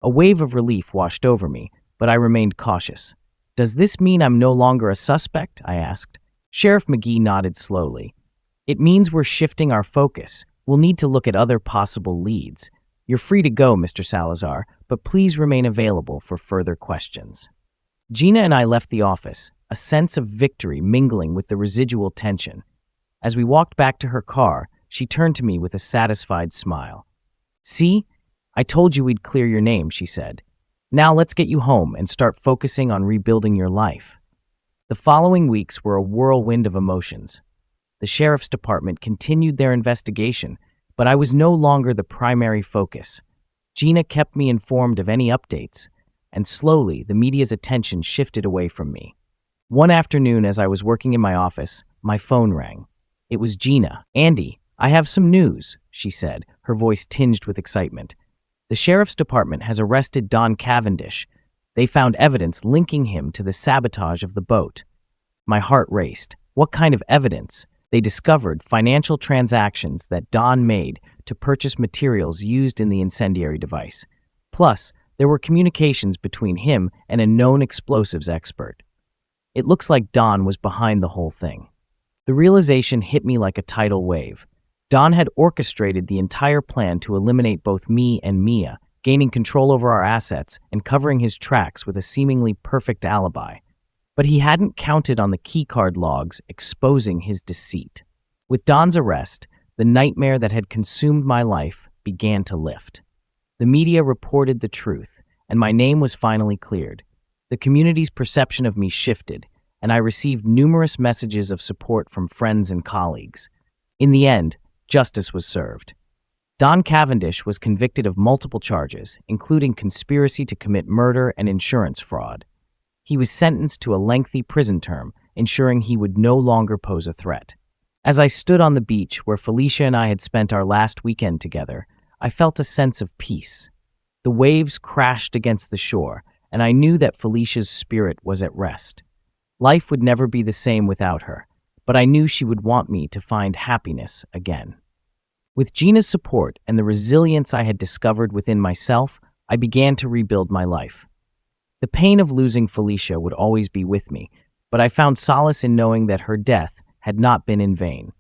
A wave of relief washed over me, but I remained cautious. "Does this mean I'm no longer a suspect?" I asked. Sheriff McGee nodded slowly. "It means we're shifting our focus. We'll need to look at other possible leads. You're free to go, Mr. Salazar, but please remain available for further questions." Gina and I left the office, a sense of victory mingling with the residual tension. As we walked back to her car, she turned to me with a satisfied smile. "See? I told you we'd clear your name," she said. "Now let's get you home and start focusing on rebuilding your life." The following weeks were a whirlwind of emotions. The sheriff's department continued their investigation, but I was no longer the primary focus. Gina kept me informed of any updates, and slowly the media's attention shifted away from me. One afternoon, as I was working in my office, my phone rang. It was Gina. "Andy, I have some news," she said, her voice tinged with excitement. "The sheriff's department has arrested Don Cavendish. They found evidence linking him to the sabotage of the boat." My heart raced. What kind of evidence? They discovered financial transactions that Don made to purchase materials used in the incendiary device. Plus, there were communications between him and a known explosives expert. It looks like Don was behind the whole thing. The realization hit me like a tidal wave. Don had orchestrated the entire plan to eliminate both me and Mia, gaining control over our assets and covering his tracks with a seemingly perfect alibi. But he hadn't counted on the keycard logs exposing his deceit. With Don's arrest, the nightmare that had consumed my life began to lift. The media reported the truth, and my name was finally cleared. The community's perception of me shifted, and I received numerous messages of support from friends and colleagues. In the end, justice was served. Don Cavendish was convicted of multiple charges, including conspiracy to commit murder and insurance fraud. He was sentenced to a lengthy prison term, ensuring he would no longer pose a threat. As I stood on the beach where Felicia and I had spent our last weekend together, I felt a sense of peace. The waves crashed against the shore, and I knew that Felicia's spirit was at rest. Life would never be the same without her, but I knew she would want me to find happiness again. With Gina's support and the resilience I had discovered within myself, I began to rebuild my life. The pain of losing Felicia would always be with me, but I found solace in knowing that her death had not been in vain.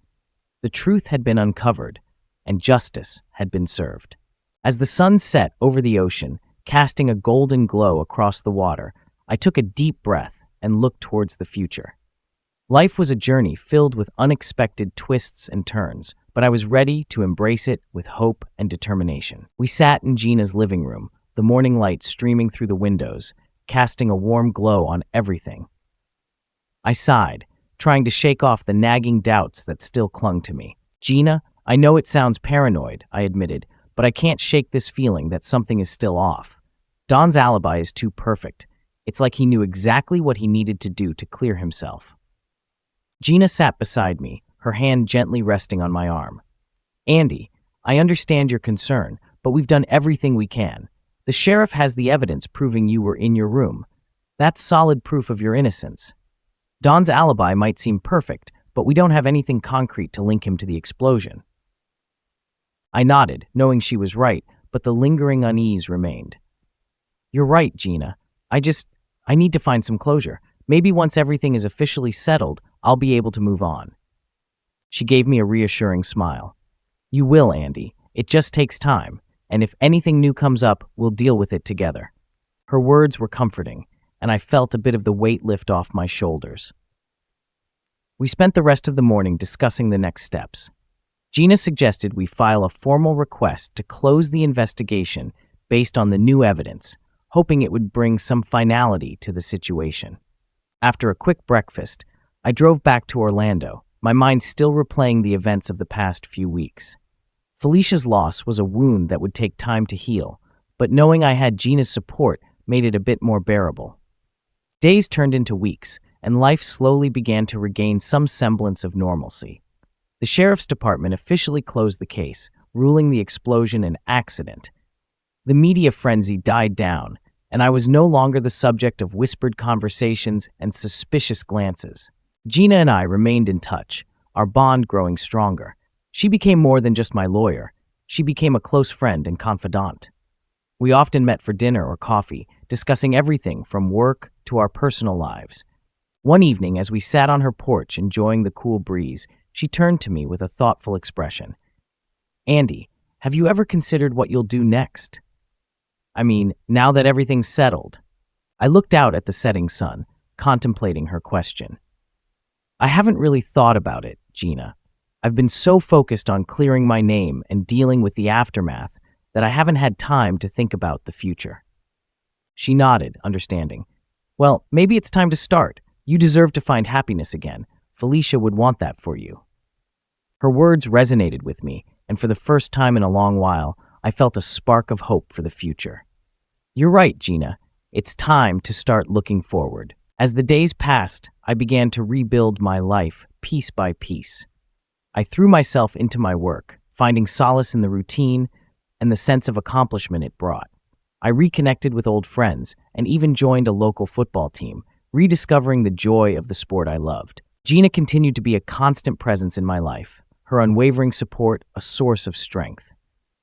The truth had been uncovered, and justice had been served. As the sun set over the ocean, casting a golden glow across the water, I took a deep breath and looked towards the future. Life was a journey filled with unexpected twists and turns, but I was ready to embrace it with hope and determination. We sat in Gina's living room, the morning light streaming through the windows, casting a warm glow on everything. I sighed, trying to shake off the nagging doubts that still clung to me. "Gina, I know it sounds paranoid," I admitted, "but I can't shake this feeling that something is still off. Don's alibi is too perfect. It's like he knew exactly what he needed to do to clear himself." Gina sat beside me, her hand gently resting on my arm. "Andy, I understand your concern, but we've done everything we can. The sheriff has the evidence proving you were in your room. That's solid proof of your innocence. Don's alibi might seem perfect, but we don't have anything concrete to link him to the explosion." I nodded, knowing she was right, but the lingering unease remained. "You're right, Gina. I need to find some closure. Maybe once everything is officially settled, I'll be able to move on." She gave me a reassuring smile. "You will, Andy. It just takes time, and if anything new comes up, we'll deal with it together." Her words were comforting, and I felt a bit of the weight lift off my shoulders. We spent the rest of the morning discussing the next steps. Gina suggested we file a formal request to close the investigation based on the new evidence, hoping it would bring some finality to the situation. After a quick breakfast, I drove back to Orlando, my mind still replaying the events of the past few weeks. Felicia's loss was a wound that would take time to heal, but knowing I had Gina's support made it a bit more bearable. Days turned into weeks, and life slowly began to regain some semblance of normalcy. The sheriff's department officially closed the case, ruling the explosion an accident. The media frenzy died down, and I was no longer the subject of whispered conversations and suspicious glances. Gina and I remained in touch, our bond growing stronger. She became more than just my lawyer. She became a close friend and confidant. We often met for dinner or coffee, discussing everything from work to our personal lives. One evening, as we sat on her porch enjoying the cool breeze, she turned to me with a thoughtful expression. "Andy, have you ever considered what you'll do next? I mean, now that everything's settled." I looked out at the setting sun, contemplating her question. "I haven't really thought about it, Gina. I've been so focused on clearing my name and dealing with the aftermath that I haven't had time to think about the future." She nodded, understanding. "Well, maybe it's time to start. You deserve to find happiness again. Felicia would want that for you." Her words resonated with me, and for the first time in a long while, I felt a spark of hope for the future. "You're right, Gina. It's time to start looking forward." As the days passed, I began to rebuild my life piece by piece. I threw myself into my work, finding solace in the routine and the sense of accomplishment it brought. I reconnected with old friends and even joined a local football team, rediscovering the joy of the sport I loved. Gina continued to be a constant presence in my life, her unwavering support a source of strength.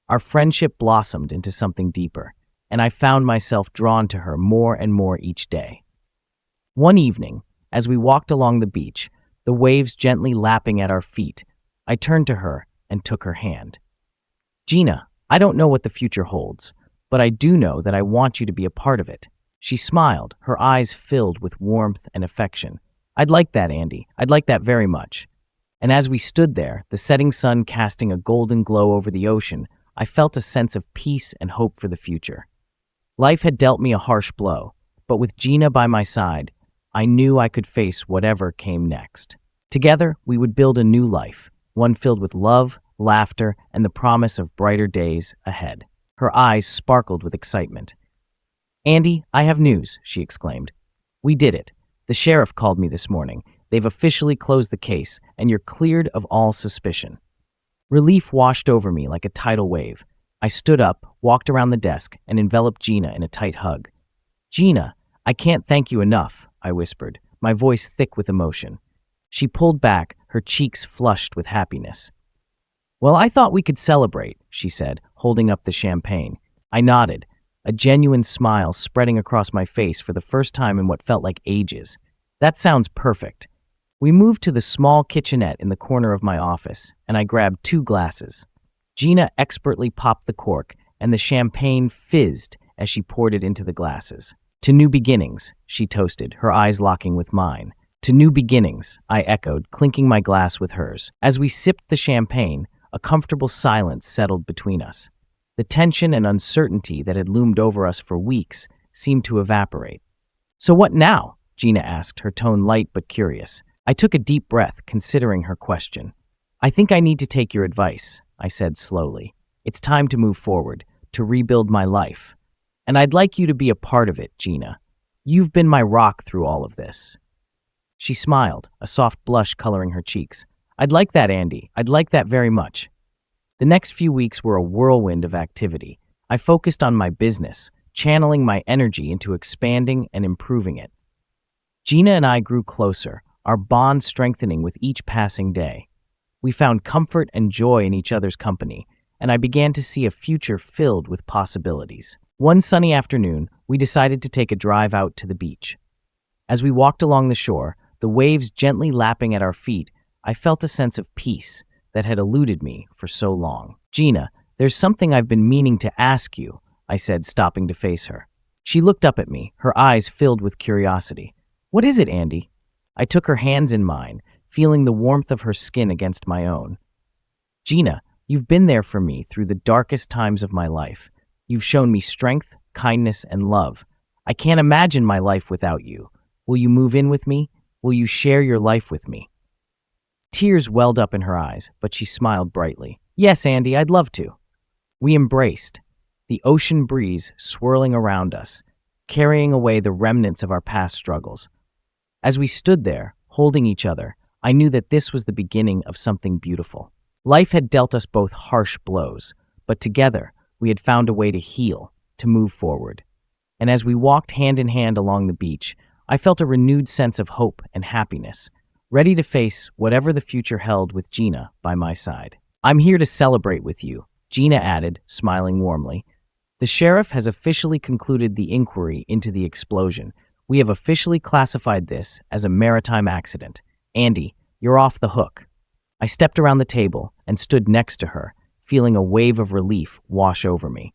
Our friendship blossomed into something deeper, and I found myself drawn to her more and more each day. One evening, as we walked along the beach, the waves gently lapping at our feet, I turned to her and took her hand. "Gina, I don't know what the future holds, but I do know that I want you to be a part of it." She smiled, her eyes filled with warmth and affection. "I'd like that, Andy. I'd like that very much." And as we stood there, the setting sun casting a golden glow over the ocean, I felt a sense of peace and hope for the future. Life had dealt me a harsh blow, but with Gina by my side, I knew I could face whatever came next. Together, we would build a new life, one filled with love, laughter, and the promise of brighter days ahead. Her eyes sparkled with excitement. "Andy, I have news," she exclaimed. "We did it. The sheriff called me this morning. They've officially closed the case, and you're cleared of all suspicion." Relief washed over me like a tidal wave. I stood up, walked around the desk, and enveloped Gina in a tight hug. "Gina, I can't thank you enough," I whispered, my voice thick with emotion. She pulled back, her cheeks flushed with happiness. "Well, I thought we could celebrate," she said, holding up the champagne. I nodded, a genuine smile spreading across my face for the first time in what felt like ages. "That sounds perfect." We moved to the small kitchenette in the corner of my office, and I grabbed 2 glasses. Gina expertly popped the cork, and the champagne fizzed as she poured it into the glasses. "To new beginnings," she toasted, her eyes locking with mine. "To new beginnings," I echoed, clinking my glass with hers. As we sipped the champagne, a comfortable silence settled between us. The tension and uncertainty that had loomed over us for weeks seemed to evaporate. "So what now?" Gina asked, her tone light but curious. I took a deep breath, considering her question. "I think I need to take your advice," I said slowly. "It's time to move forward, to rebuild my life. And I'd like you to be a part of it, Gina. You've been my rock through all of this." She smiled, a soft blush coloring her cheeks. "I'd like that, Andy. I'd like that very much." The next few weeks were a whirlwind of activity. I focused on my business, channeling my energy into expanding and improving it. Gina and I grew closer, our bond strengthening with each passing day. We found comfort and joy in each other's company, and I began to see a future filled with possibilities. One sunny afternoon, we decided to take a drive out to the beach. As we walked along the shore, the waves gently lapping at our feet, I felt a sense of peace that had eluded me for so long. "Gina, there's something I've been meaning to ask you," I said, stopping to face her. She looked up at me, her eyes filled with curiosity. "What is it, Andy?" I took her hands in mine, feeling the warmth of her skin against my own. "Gina, you've been there for me through the darkest times of my life. You've shown me strength, kindness, and love. I can't imagine my life without you. Will you move in with me? Will you share your life with me?" Tears welled up in her eyes, but she smiled brightly. "Yes, Andy, I'd love to." We embraced, the ocean breeze swirling around us, carrying away the remnants of our past struggles. As we stood there, holding each other, I knew that this was the beginning of something beautiful. Life had dealt us both harsh blows, but together, We had found a way to heal, to move forward. And as we walked hand in hand along the beach, I felt a renewed sense of hope and happiness, ready to face whatever the future held with Gina by my side. "I'm here to celebrate with you," Gina added, smiling warmly. "The sheriff has officially concluded the inquiry into the explosion. We have officially classified this as a maritime accident. Andy, you're off the hook." I stepped around the table and stood next to her, feeling a wave of relief wash over me.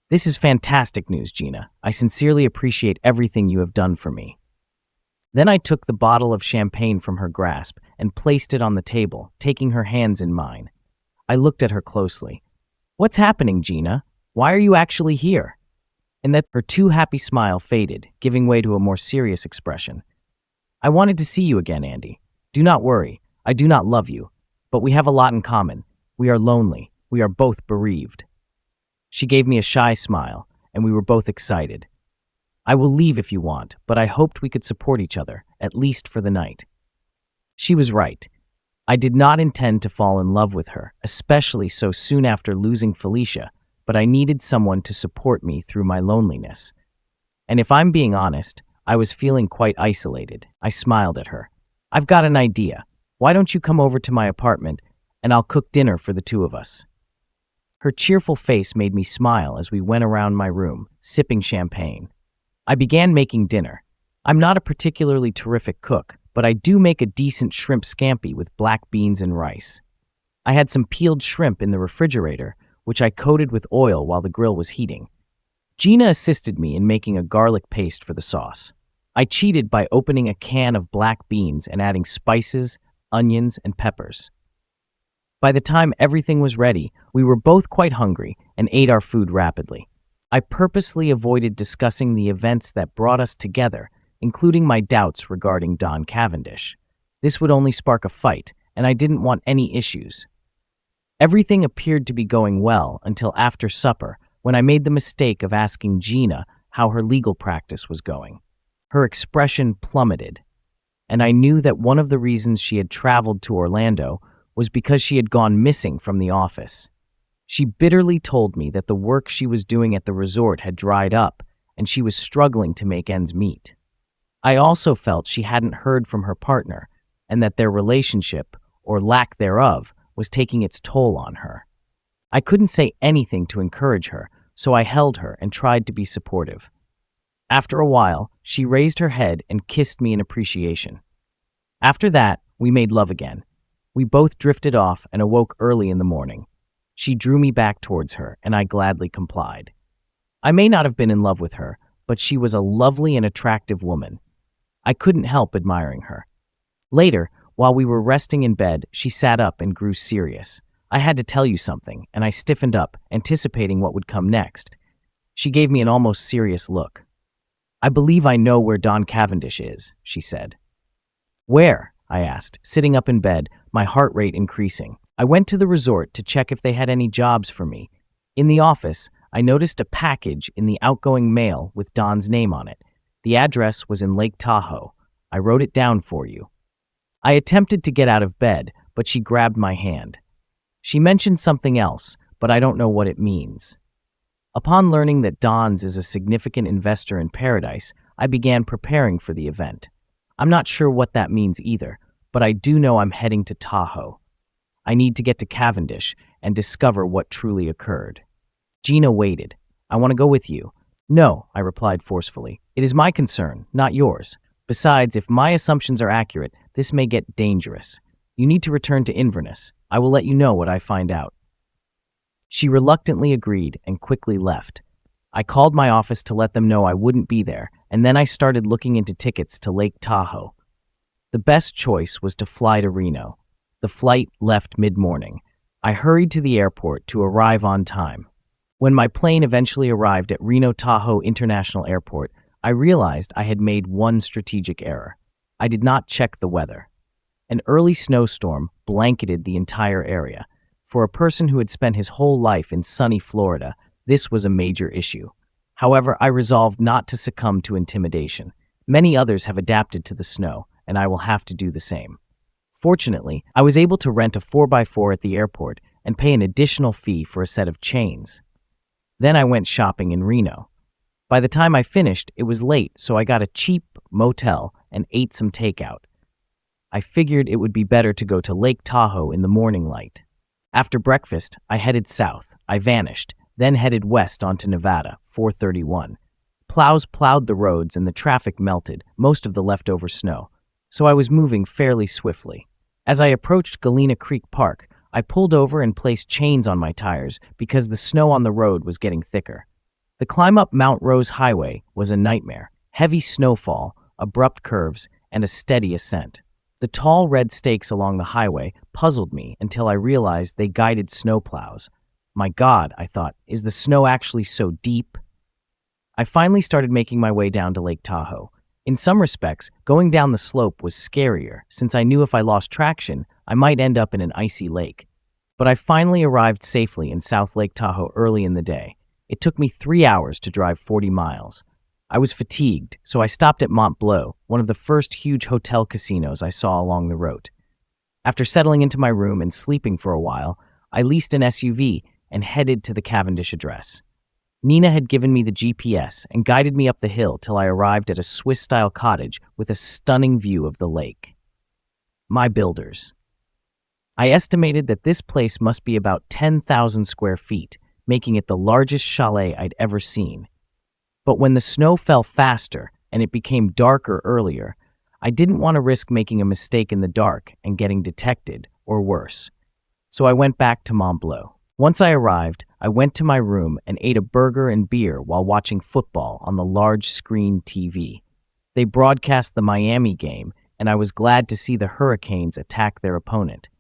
"This is fantastic news, Gina. I sincerely appreciate everything you have done for me." Then I took the bottle of champagne from her grasp and placed it on the table, taking her hands in mine. I looked at her closely. "What's happening, Gina? Why are you actually here?" And that her too happy smile faded, giving way to a more serious expression. "I wanted to see you again, Andy. Do not worry, I do not love you, but we have a lot in common. We are lonely. We are both bereaved." She gave me a shy smile, and we were both excited. "I will leave if you want, but I hoped we could support each other, at least for the night." She was right. I did not intend to fall in love with her, especially so soon after losing Felicia, but I needed someone to support me through my loneliness. And if I'm being honest, I was feeling quite isolated. I smiled at her. "I've got an idea. Why don't you come over to my apartment, and I'll cook dinner for the two of us?" Her cheerful face made me smile as we went around my room, sipping champagne. I began making dinner. I'm not a particularly terrific cook, but I do make a decent shrimp scampi with black beans and rice. I had some peeled shrimp in the refrigerator, which I coated with oil while the grill was heating. Gina assisted me in making a garlic paste for the sauce. I cheated by opening a can of black beans and adding spices, onions, and peppers. By the time everything was ready, we were both quite hungry and ate our food rapidly. I purposely avoided discussing the events that brought us together, including my doubts regarding Don Cavendish. This would only spark a fight, and I didn't want any issues. Everything appeared to be going well until after supper, when I made the mistake of asking Gina how her legal practice was going. Her expression plummeted, and I knew that one of the reasons she had traveled to Orlando was because she had gone missing from the office. She bitterly told me that the work she was doing at the resort had dried up, and she was struggling to make ends meet. I also felt she hadn't heard from her partner, and that their relationship, or lack thereof, was taking its toll on her. I couldn't say anything to encourage her, so I held her and tried to be supportive. After a while, she raised her head and kissed me in appreciation. After that, we made love again. We both drifted off and awoke early in the morning. She drew me back towards her, and I gladly complied. I may not have been in love with her, but she was a lovely and attractive woman. I couldn't help admiring her. Later, while we were resting in bed, she sat up and grew serious. "I had to tell you something," and I stiffened up, anticipating what would come next. She gave me an almost serious look. "I believe I know where Don Cavendish is," she said. "Where?" I asked, sitting up in bed, my heart rate increasing. I went to the resort to check if they had any jobs for me. In the office, I noticed a package in the outgoing mail with Don's name on it. The address was in Lake Tahoe. I wrote it down for you. I attempted to get out of bed, but she grabbed my hand. She mentioned something else, but I don't know what it means. Upon learning that Don's is a significant investor in Paradise, I began preparing for the event. I'm not sure what that means either, but I do know I'm heading to Tahoe. I need to get to Cavendish and discover what truly occurred. Gina waited. "I want to go with you." "No," I replied forcefully. "It is my concern, not yours. Besides, if my assumptions are accurate, this may get dangerous. You need to return to Inverness. I will let you know what I find out." She reluctantly agreed and quickly left. I called my office to let them know I wouldn't be there, and then I started looking into tickets to Lake Tahoe. The best choice was to fly to Reno. The flight left mid-morning. I hurried to the airport to arrive on time. When my plane eventually arrived at Reno Tahoe International Airport, I realized I had made one strategic error. I did not check the weather. An early snowstorm blanketed the entire area. For a person who had spent his whole life in sunny Florida, this was a major issue. However, I resolved not to succumb to intimidation. Many others have adapted to the snow, and I will have to do the same. Fortunately, I was able to rent a 4x4 at the airport and pay an additional fee for a set of chains. Then I went shopping in Reno. By the time I finished, it was late, so I got a cheap motel and ate some takeout. I figured it would be better to go to Lake Tahoe in the morning light. After breakfast, I headed south. I vanished, then headed west onto Nevada, 431. Plows plowed the roads and the traffic melted most of the leftover snow, so I was moving fairly swiftly. As I approached Galena Creek Park, I pulled over and placed chains on my tires because the snow on the road was getting thicker. The climb up Mount Rose Highway was a nightmare. Heavy snowfall, abrupt curves, and a steady ascent. The tall red stakes along the highway puzzled me until I realized they guided snowplows. My God, I thought, is the snow actually so deep? I finally started making my way down to Lake Tahoe. In some respects, going down the slope was scarier, since I knew if I lost traction, I might end up in an icy lake. But I finally arrived safely in South Lake Tahoe early in the day. It took me 3 hours to drive 40 miles. I was fatigued, so I stopped at Mont Bleu, one of the first huge hotel casinos I saw along the road. After settling into my room and sleeping for a while, I leased an SUV and headed to the Cavendish address. Nina had given me the GPS and guided me up the hill till I arrived at a Swiss-style cottage with a stunning view of the lake. My builders. I estimated that this place must be about 10,000 square feet, making it the largest chalet I'd ever seen. But when the snow fell faster and it became darker earlier, I didn't want to risk making a mistake in the dark and getting detected, or worse. So I went back to Mont Bleu. Once I arrived, I went to my room and ate a burger and beer while watching football on the large screen TV. They broadcast the Miami game, and I was glad to see the Hurricanes attack their opponent.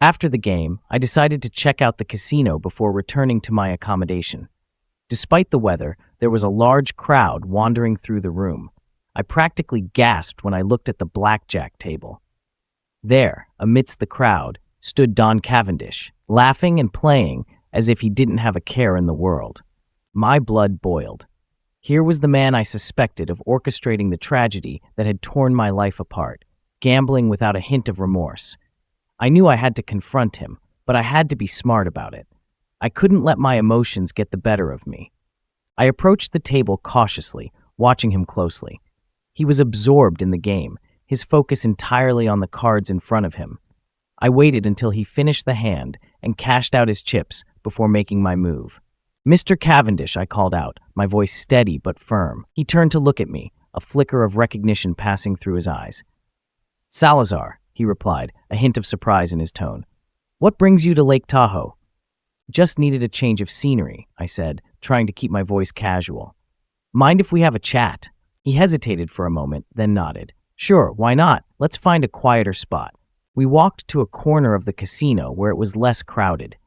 After the game, I decided to check out the casino before returning to my accommodation. Despite the weather, there was a large crowd wandering through the room. I practically gasped when I looked at the blackjack table. There, amidst the crowd, stood Don Cavendish, laughing and playing as if he didn't have a care in the world. My blood boiled. Here was the man I suspected of orchestrating the tragedy that had torn my life apart, gambling without a hint of remorse. I knew I had to confront him, but I had to be smart about it. I couldn't let my emotions get the better of me. I approached the table cautiously, watching him closely. He was absorbed in the game, his focus entirely on the cards in front of him. I waited until he finished the hand and cashed out his chips before making my move. "Mr. Cavendish," I called out, my voice steady but firm. He turned to look at me, a flicker of recognition passing through his eyes. "Salazar," he replied, a hint of surprise in his tone. "What brings you to Lake Tahoe?" "Just needed a change of scenery," I said, trying to keep my voice casual. "Mind if we have a chat?" He hesitated for a moment, then nodded. "Sure, why not? Let's find a quieter spot." We walked to a corner of the casino where it was less crowded.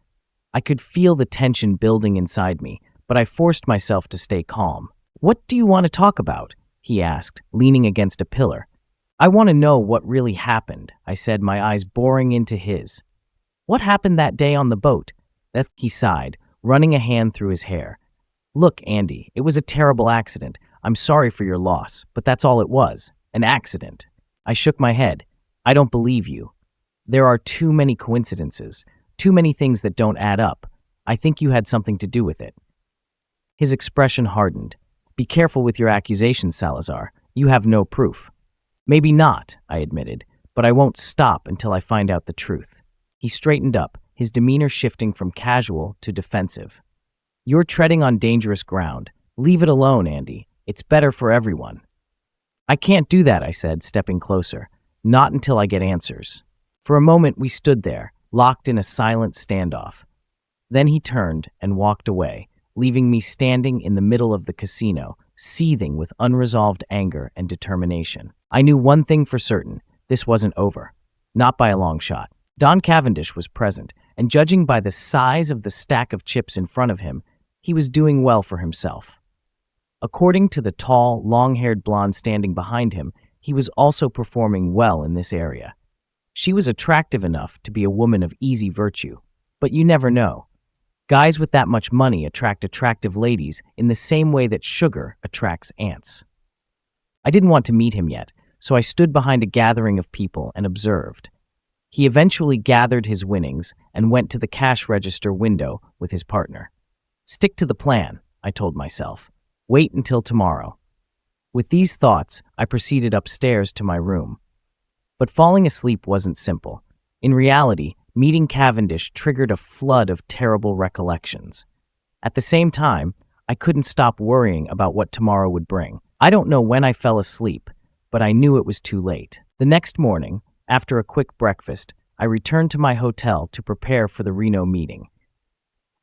I could feel the tension building inside me, but I forced myself to stay calm. "What do you want to talk about?" he asked, leaning against a pillar. "I want to know what really happened," I said, my eyes boring into his. "What happened that day on the boat?" He sighed, running a hand through his hair. "Look, Andy, it was a terrible accident. I'm sorry for your loss, but that's all it was, an accident." I shook my head. "I don't believe you. There are too many coincidences, too many things that don't add up. I think you had something to do with it." His expression hardened. "Be careful with your accusations, Salazar. You have no proof." "Maybe not," I admitted, "but I won't stop until I find out the truth." He straightened up, his demeanor shifting from casual to defensive. "You're treading on dangerous ground. Leave it alone, Andy. It's better for everyone." "I can't do that," I said, stepping closer. "Not until I get answers." For a moment we stood there, locked in a silent standoff. Then he turned and walked away, leaving me standing in the middle of the casino, seething with unresolved anger and determination. I knew one thing for certain: this wasn't over. Not by a long shot. Don Cavendish was present, and judging by the size of the stack of chips in front of him, he was doing well for himself. According to the tall, long-haired blonde standing behind him, he was also performing well in this area. She was attractive enough to be a woman of easy virtue, but you never know. Guys with that much money attract attractive ladies in the same way that sugar attracts ants. I didn't want to meet him yet, so I stood behind a gathering of people and observed. He eventually gathered his winnings and went to the cash register window with his partner. Stick to the plan, I told myself. Wait until tomorrow. With these thoughts, I proceeded upstairs to my room. But falling asleep wasn't simple. In reality, meeting Cavendish triggered a flood of terrible recollections. At the same time, I couldn't stop worrying about what tomorrow would bring. I don't know when I fell asleep, but I knew it was too late. The next morning, after a quick breakfast, I returned to my hotel to prepare for the Reno meeting.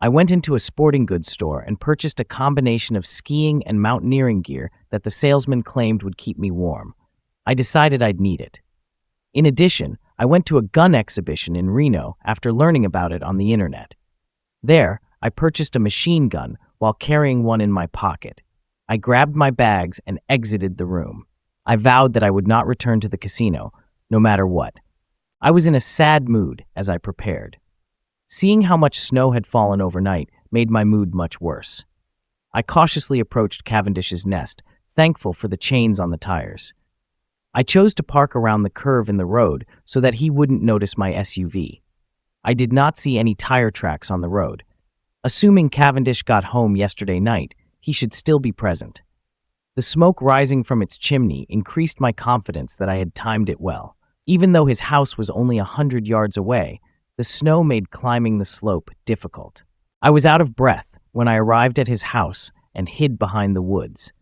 I went into a sporting goods store and purchased a combination of skiing and mountaineering gear that the salesman claimed would keep me warm. I decided I'd need it. In addition, I went to a gun exhibition in Reno after learning about it on the internet. There, I purchased a machine gun while carrying one in my pocket. I grabbed my bags and exited the room. I vowed that I would not return to the casino, no matter what. I was in a sad mood as I prepared. Seeing how much snow had fallen overnight made my mood much worse. I cautiously approached Cavendish's nest, thankful for the chains on the tires. I chose to park around the curve in the road so that he wouldn't notice my SUV. I did not see any tire tracks on the road. Assuming Cavendish got home yesterday night, he should still be present. The smoke rising from its chimney increased my confidence that I had timed it well. Even though his house was only 100 yards away, the snow made climbing the slope difficult. I was out of breath when I arrived at his house and hid behind the woods.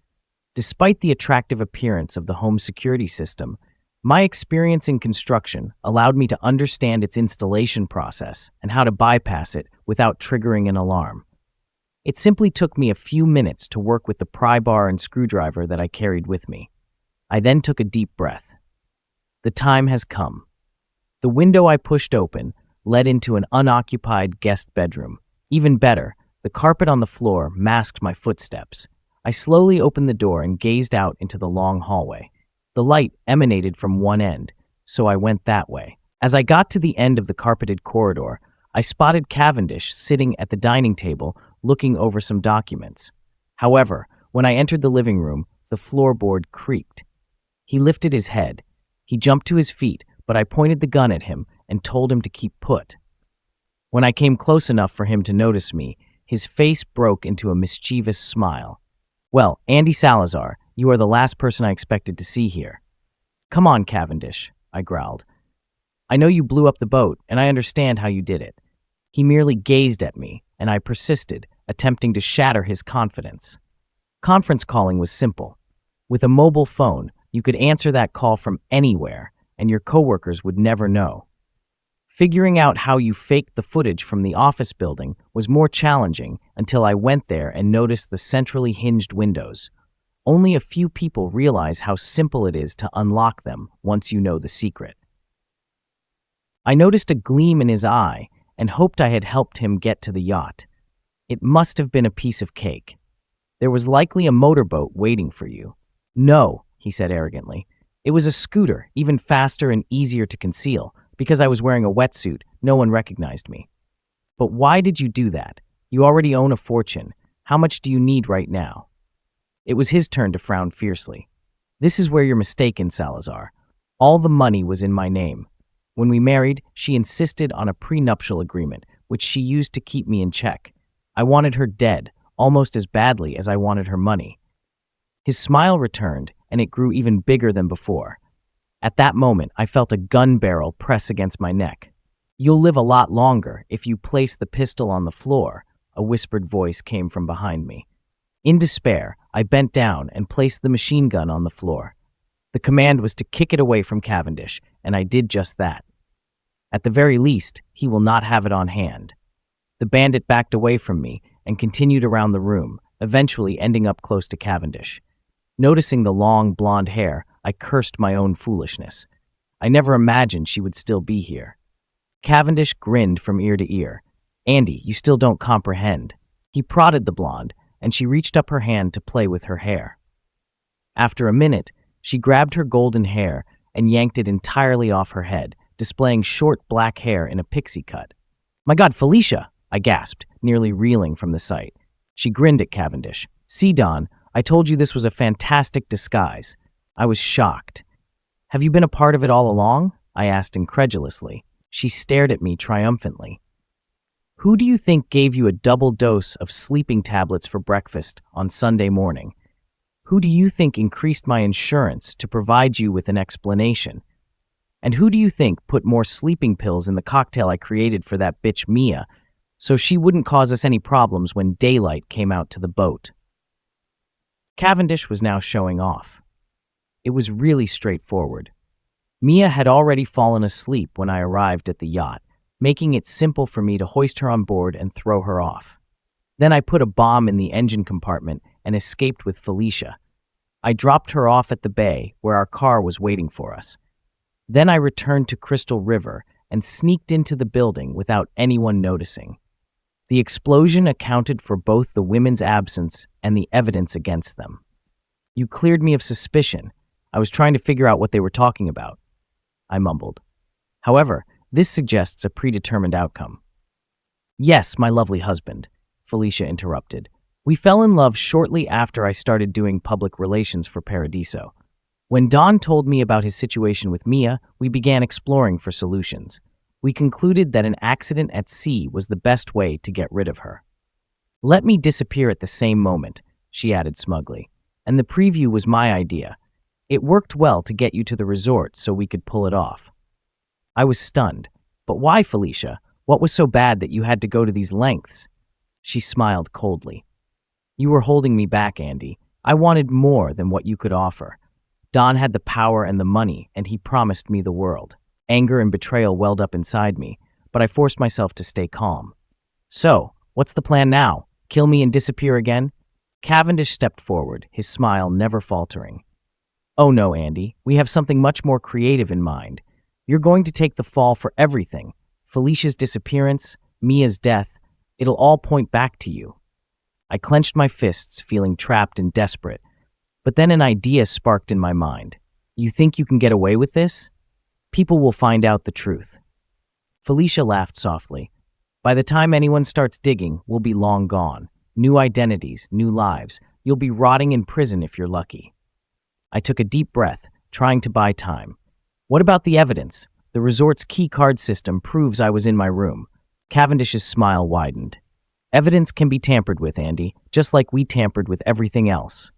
Despite the attractive appearance of the home security system, my experience in construction allowed me to understand its installation process and how to bypass it without triggering an alarm. It simply took me a few minutes to work with the pry bar and screwdriver that I carried with me. I then took a deep breath. The time has come. The window I pushed open led into an unoccupied guest bedroom. Even better, the carpet on the floor masked my footsteps. I slowly opened the door and gazed out into the long hallway. The light emanated from one end, so I went that way. As I got to the end of the carpeted corridor, I spotted Cavendish sitting at the dining table looking over some documents. However, when I entered the living room, the floorboard creaked. He lifted his head. He jumped to his feet, but I pointed the gun at him and told him to keep put. When I came close enough for him to notice me, his face broke into a mischievous smile. "Well, Andy Salazar, you are the last person I expected to see here." "Come on, Cavendish," I growled. "I know you blew up the boat, and I understand how you did it." He merely gazed at me, and I persisted, attempting to shatter his confidence. Conference calling was simple. With a mobile phone, you could answer that call from anywhere, and your coworkers would never know. Figuring out how you faked the footage from the office building was more challenging until I went there and noticed the centrally hinged windows. Only a few people realize how simple it is to unlock them once you know the secret. I noticed a gleam in his eye and hoped I had helped him get to the yacht. It must have been a piece of cake. There was likely a motorboat waiting for you. "No," he said arrogantly. "It was a scooter, even faster and easier to conceal. Because I was wearing a wetsuit, no one recognized me." "But why did you do that? You already own a fortune. How much do you need right now?" It was his turn to frown fiercely. "This is where you're mistaken, Salazar. All the money was in my name. When we married, she insisted on a prenuptial agreement, which she used to keep me in check. I wanted her dead, almost as badly as I wanted her money." His smile returned, and it grew even bigger than before. At that moment, I felt a gun barrel press against my neck. "You'll live a lot longer if you place the pistol on the floor," a whispered voice came from behind me. In despair, I bent down and placed the machine gun on the floor. The command was to kick it away from Cavendish, and I did just that. At the very least, he will not have it on hand. The bandit backed away from me and continued around the room, eventually ending up close to Cavendish. Noticing the long, blonde hair, I cursed my own foolishness. I never imagined she would still be here. Cavendish grinned from ear to ear. "Andy, you still don't comprehend." He prodded the blonde, and she reached up her hand to play with her hair. After a minute, she grabbed her golden hair and yanked it entirely off her head, displaying short black hair in a pixie cut. "My God, Felicia!" I gasped, nearly reeling from the sight. She grinned at Cavendish. "See, Don, I told you this was a fantastic disguise." I was shocked. "Have you been a part of it all along?" I asked incredulously. She stared at me triumphantly. Who do you think gave you a double dose of sleeping tablets for breakfast on Sunday morning? Who do you think increased my insurance to provide you with an explanation? And who do you think put more sleeping pills in the cocktail I created for that bitch Mia so she wouldn't cause us any problems when daylight came out to the boat? Cavendish was now showing off. It was really straightforward. Mia had already fallen asleep when I arrived at the yacht, making it simple for me to hoist her on board and throw her off. Then I put a bomb in the engine compartment and escaped with Felicia. I dropped her off at the bay where our car was waiting for us. Then I returned to Crystal River and sneaked into the building without anyone noticing. The explosion accounted for both the women's absence and the evidence against them. You cleared me of suspicion. I was trying to figure out what they were talking about, I mumbled. However, this suggests a predetermined outcome. Yes, my lovely husband, Felicia interrupted. We fell in love shortly after I started doing public relations for Paradiso. When Don told me about his situation with Mia, we began exploring for solutions. We concluded that an accident at sea was the best way to get rid of her. Let me disappear at the same moment, she added smugly. And the preview was my idea. It worked well to get you to the resort so we could pull it off. I was stunned. But why, Felicia? What was so bad that you had to go to these lengths? She smiled coldly. You were holding me back, Andy. I wanted more than what you could offer. Don had the power and the money, and he promised me the world. Anger and betrayal welled up inside me, but I forced myself to stay calm. So, what's the plan now? Kill me and disappear again? Cavendish stepped forward, his smile never faltering. Oh no, Andy, we have something much more creative in mind. You're going to take the fall for everything. Felicia's disappearance, Mia's death, it'll all point back to you. I clenched my fists, feeling trapped and desperate. But then an idea sparked in my mind. You think you can get away with this? People will find out the truth. Felicia laughed softly. By the time anyone starts digging, we'll be long gone. New identities, new lives. You'll be rotting in prison if you're lucky. I took a deep breath, trying to buy time. What about the evidence? The resort's key card system proves I was in my room. Cavendish's smile widened. Evidence can be tampered with, Andy, just like we tampered with everything else.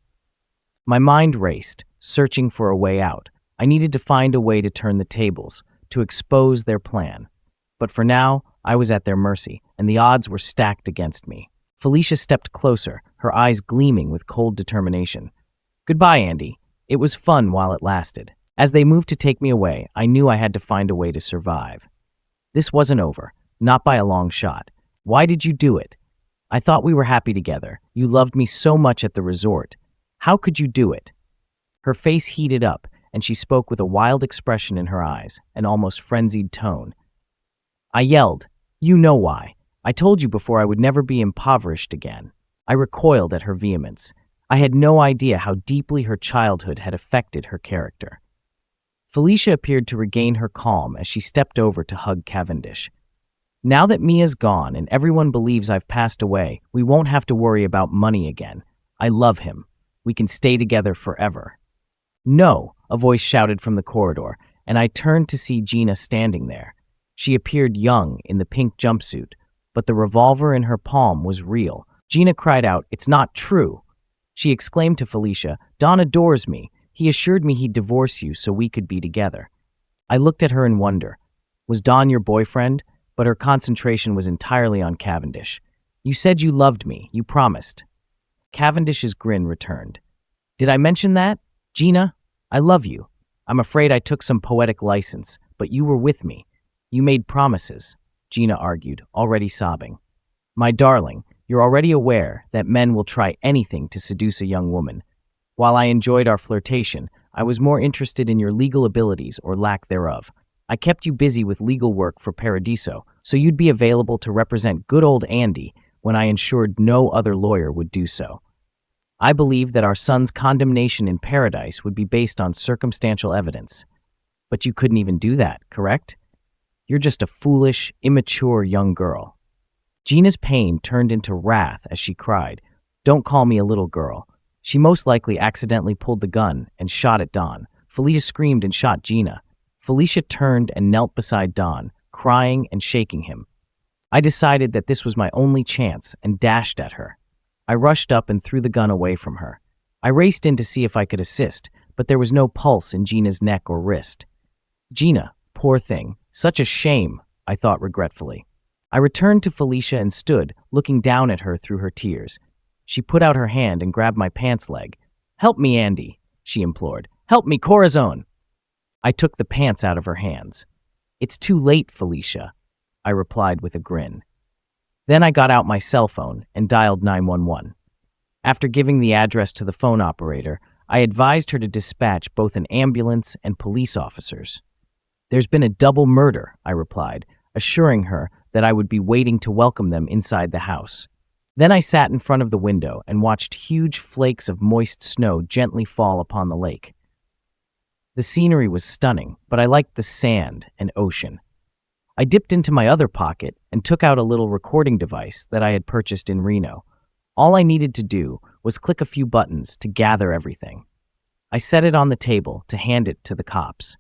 My mind raced, searching for a way out. I needed to find a way to turn the tables, to expose their plan. But for now, I was at their mercy, and the odds were stacked against me. Felicia stepped closer, her eyes gleaming with cold determination. Goodbye, Andy. It was fun while it lasted. As they moved to take me away, I knew I had to find a way to survive. This wasn't over, not by a long shot. Why did you do it? I thought we were happy together. You loved me so much at the resort. How could you do it? Her face heated up, and she spoke with a wild expression in her eyes, an almost frenzied tone. I yelled, "You know why. I told you before I would never be impoverished again." I recoiled at her vehemence. I had no idea how deeply her childhood had affected her character. Felicia appeared to regain her calm as she stepped over to hug Cavendish. Now that Mia's gone and everyone believes I've passed away, we won't have to worry about money again. I love him. We can stay together forever. No, a voice shouted from the corridor, and I turned to see Gina standing there. She appeared young in the pink jumpsuit, but the revolver in her palm was real. Gina cried out, "It's not true." She exclaimed to Felicia, "Don adores me. He assured me he'd divorce you so we could be together." I looked at her in wonder. Was Don your boyfriend? But her concentration was entirely on Cavendish. You said you loved me. You promised. Cavendish's grin returned. Did I mention that? Gina, I love you. I'm afraid I took some poetic license, but you were with me. You made promises, Gina argued, already sobbing. My darling, you're already aware that men will try anything to seduce a young woman. While I enjoyed our flirtation, I was more interested in your legal abilities or lack thereof. I kept you busy with legal work for Paradiso, so you'd be available to represent good old Andy when I ensured no other lawyer would do so. I believed that our son's condemnation in paradise would be based on circumstantial evidence. But you couldn't even do that, correct? You're just a foolish, immature young girl. Gina's pain turned into wrath as she cried, "Don't call me a little girl." She most likely accidentally pulled the gun and shot at Don. Felicia screamed and shot Gina. Felicia turned and knelt beside Don, crying and shaking him. I decided that this was my only chance and dashed at her. I rushed up and threw the gun away from her. I raced in to see if I could assist, but there was no pulse in Gina's neck or wrist. Gina, poor thing, such a shame, I thought regretfully. I returned to Felicia and stood, looking down at her through her tears. She put out her hand and grabbed my pants leg. "Help me, Andy," she implored. "Help me, Corazon." I took the pants out of her hands. "It's too late, Felicia," I replied with a grin. Then I got out my cell phone and dialed 911. After giving the address to the phone operator, I advised her to dispatch both an ambulance and police officers. "There's been a double murder," I replied, assuring her that I would be waiting to welcome them inside the house. Then I sat in front of the window and watched huge flakes of moist snow gently fall upon the lake. The scenery was stunning, but I liked the sand and ocean. I dipped into my other pocket and took out a little recording device that I had purchased in Reno. All I needed to do was click a few buttons to gather everything. I set it on the table to hand it to the cops.